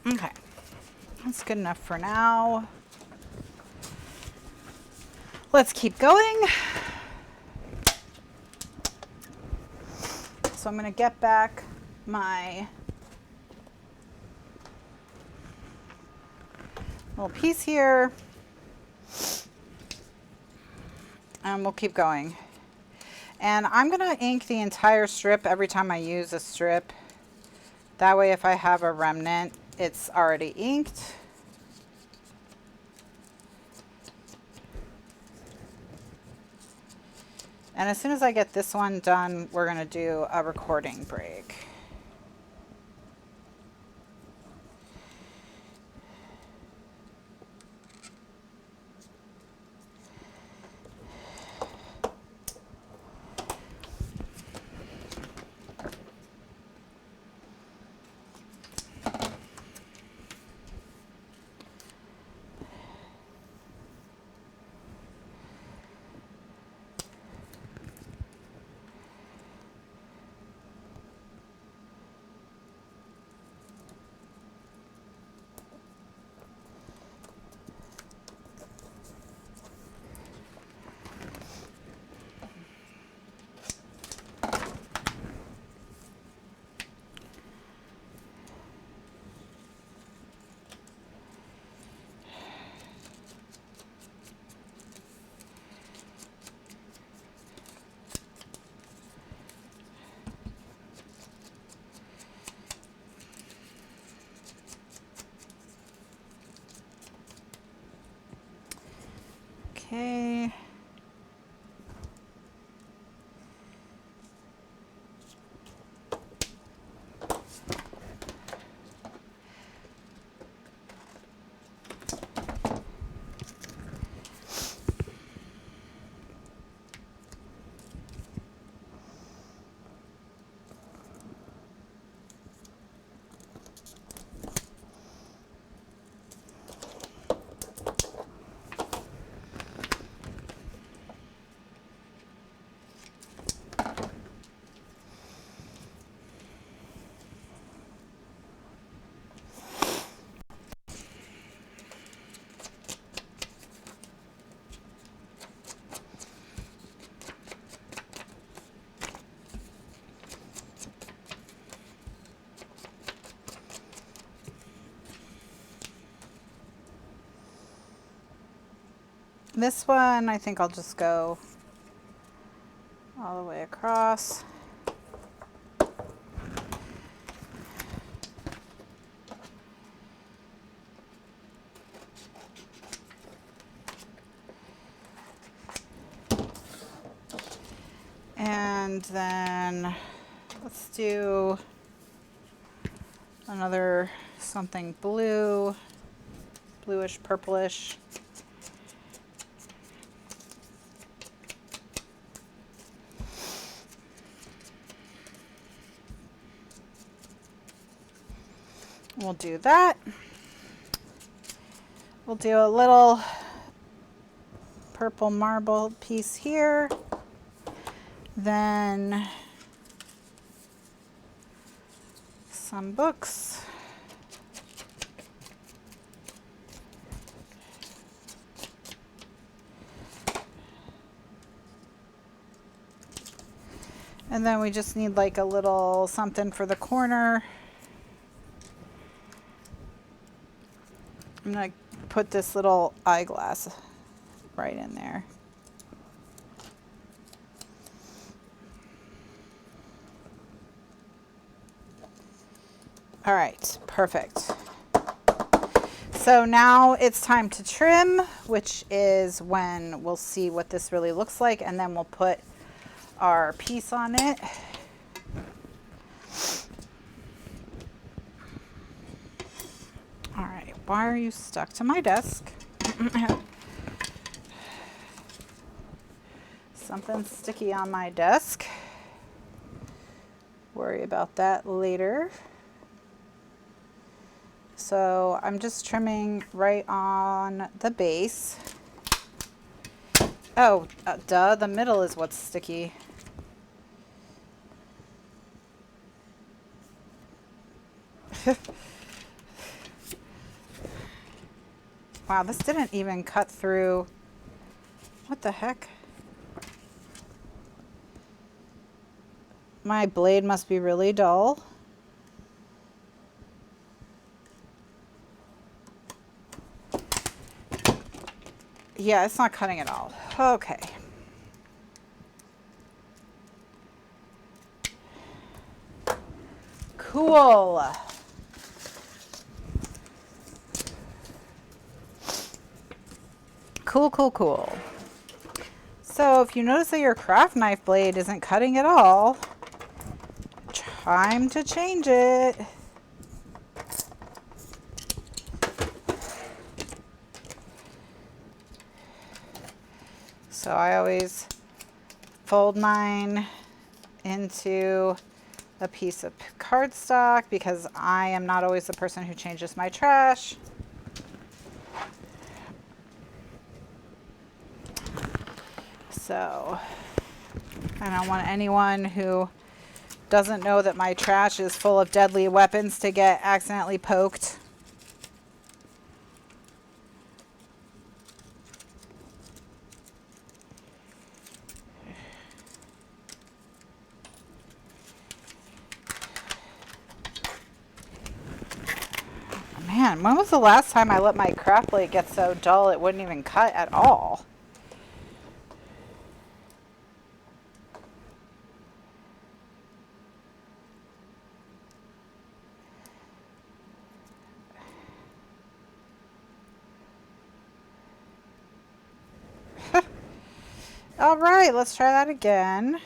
Okay, that's good enough for now. Let's keep going. So I'm going to get back my little piece here, and we'll keep going. And I'm going to ink the entire strip every time I use a strip. That way, if I have a remnant, it's already inked. And as soon as I get this one done, we're going to do a recording break. Okay. This one, I think I'll just go all the way across. And then let's do another something blue, bluish, purplish. We'll do that. We'll do a little purple marble piece here. Then some books. And then we just need like a little something for the corner. I'm gonna put this little eyeglass right in there. All right, perfect. So now it's time to trim, which is when we'll see what this really looks like, and then we'll put our piece on it. All right, why are you stuck to my desk? Something sticky on my desk. Worry about that later. So I'm just trimming right on the base. Oh, duh, the middle is what's sticky. Wow, this didn't even cut through. What the heck? My blade must be really dull. Yeah, it's not cutting at all. Okay. Cool. Cool, cool, cool. So if you notice that your craft knife blade isn't cutting at all, time to change it. So I always fold mine into a piece of cardstock because I am not always the person who changes my trash. So I don't want anyone who doesn't know that my trash is full of deadly weapons to get accidentally poked. Man, when was the last time I let my craft blade get so dull it wouldn't even cut at all? All right, let's try that again.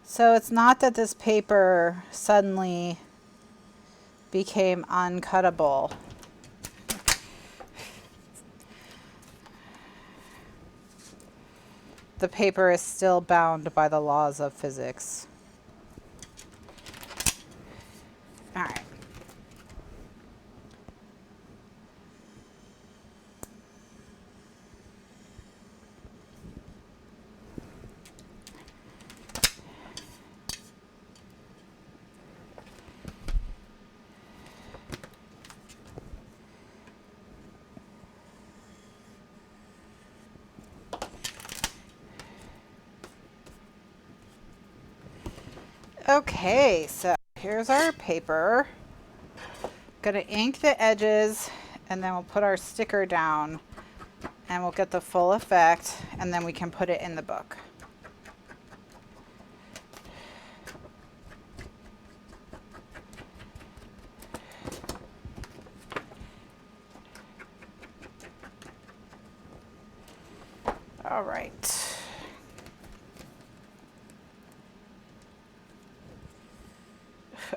So it's not that this paper suddenly became uncuttable. The paper is still bound by the laws of physics. All right. Okay, so here's our paper. Gonna ink the edges and then we'll put our sticker down and we'll get the full effect and then we can put it in the book. All right.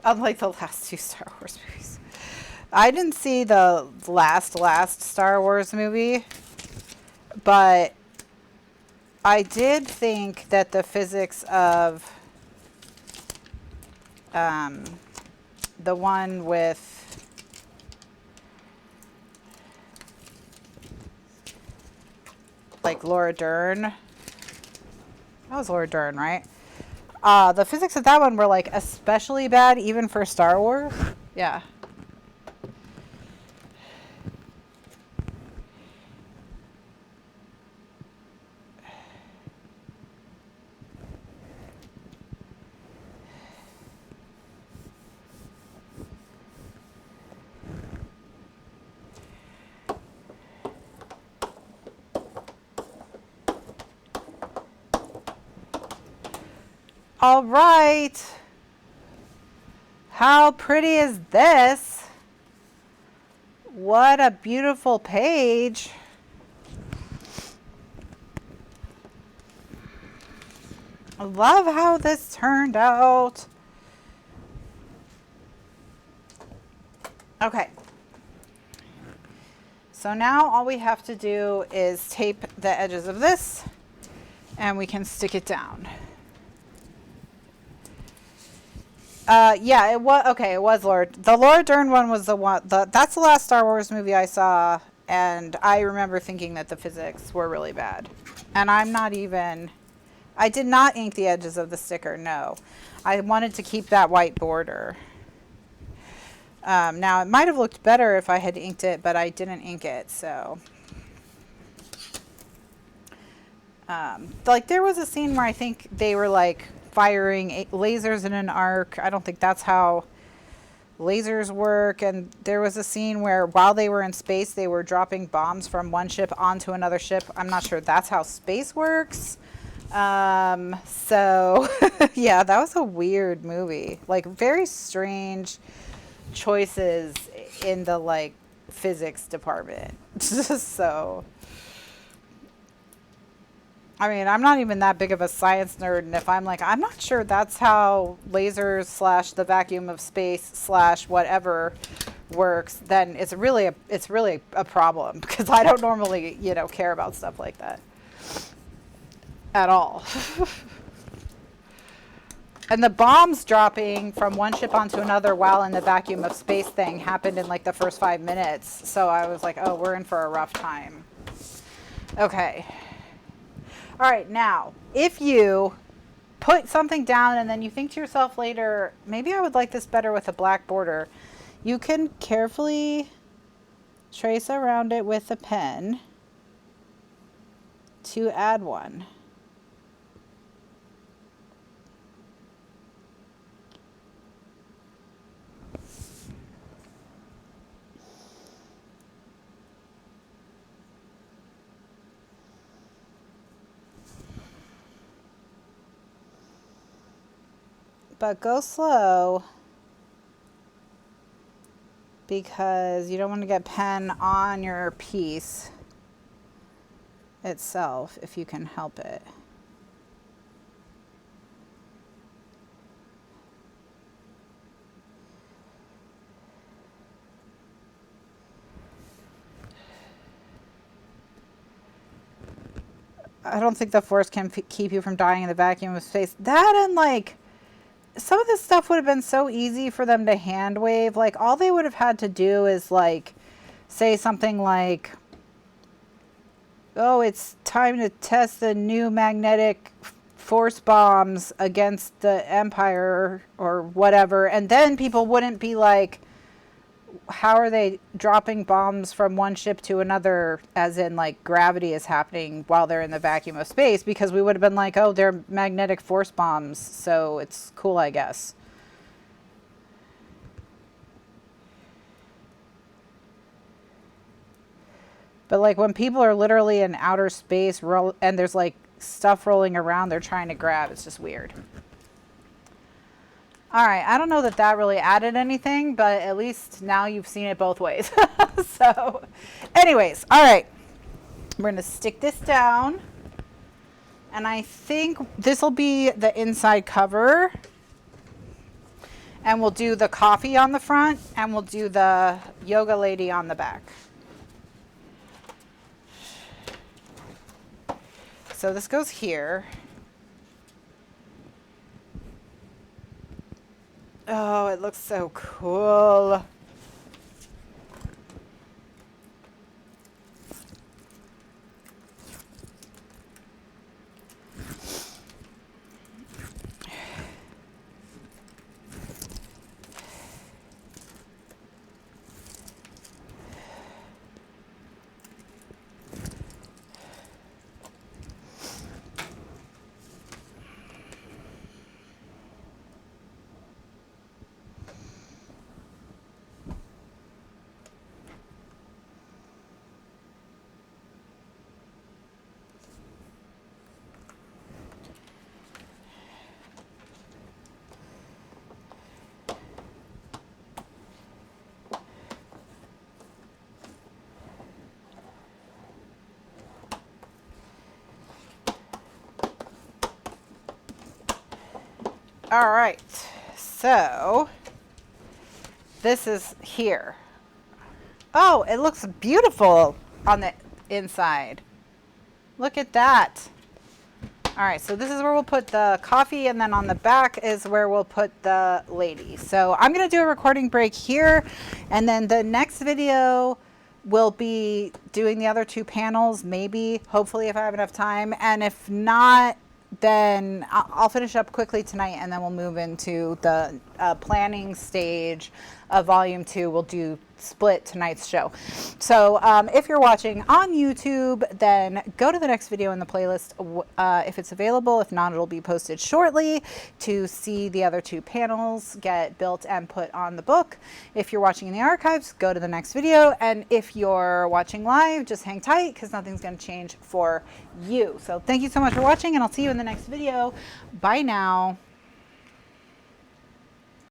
Unlike the last two Star Wars movies. I didn't see the last Star Wars movie, but I did think that the physics of the one with like Laura Dern. That was Laura Dern, right? The physics of that one were like especially bad even for Star Wars. Yeah. All right. How pretty is this? What a beautiful page. I love how this turned out. Okay. So now all we have to do is tape the edges of this and we can stick it down. Yeah, it was okay. It was the Laura Dern one was the one. That's the last Star Wars movie I saw, and I remember thinking that the physics were really bad. And I'm not even. I did not ink the edges of the sticker. No, I wanted to keep that white border. Now it might have looked better if I had inked it, but I didn't ink it. So, like there was a scene where I think they were like firing lasers in an arc. I don't think that's how lasers work. And there was a scene where while they were in space, they were dropping bombs from one ship onto another ship. I'm not sure that's how space works. So yeah, that was a weird movie. Like very strange choices in the like physics department. So I mean, I'm not even that big of a science nerd, and if I'm like, I'm not sure that's how lasers slash the vacuum of space slash whatever works, then it's really a problem because I don't normally, you know, care about stuff like that at all. And the bombs dropping from one ship onto another while in the vacuum of space thing happened in like the first 5 minutes. So I was like, oh, we're in for a rough time. Okay. All right, now, if you put something down and then you think to yourself later, maybe I would like this better with a black border, you can carefully trace around it with a pen to add one. But go slow because you don't want to get pen on your piece itself if you can help it. I don't think the force can keep you from dying in the vacuum of space. That and like some of this stuff would have been so easy for them to hand wave. Like all they would have had to do is like say something like, oh, it's time to test the new magnetic force bombs against the Empire or whatever. And then people wouldn't be like, how are they dropping bombs from one ship to another, as in like gravity is happening while they're in the vacuum of space? Because we would have been like, oh, they're magnetic force bombs, so it's cool, I guess. But like when people are literally in outer space and there's like stuff rolling around they're trying to grab, it's just weird. All right, I don't know that that really added anything, but at least now you've seen it both ways. So anyways, all right, we're going to stick this down. And I think this will be the inside cover. And we'll do the coffee on the front, and we'll do the yoga lady on the back. So this goes here. Oh, it looks so cool. All right, so this is here. Oh, it looks beautiful on the inside. Look at that. All right, so this is where we'll put the coffee, and then on the back is where we'll put the lady. So I'm gonna do a recording break here, and then the next video will be doing the other two panels, maybe, hopefully, if I have enough time. And if not, then I'll finish up quickly tonight, and then we'll move into the planning stage of volume 2. We'll do split tonight's show. So if you're watching on YouTube, then go to the next video in the playlist if it's available. If not, it'll be posted shortly to see the other two panels get built and put on the book. If you're watching in the archives, go to the next video. And if you're watching live, just hang tight because nothing's going to change for you. So thank you so much for watching, and I'll see you in the next video. Bye now.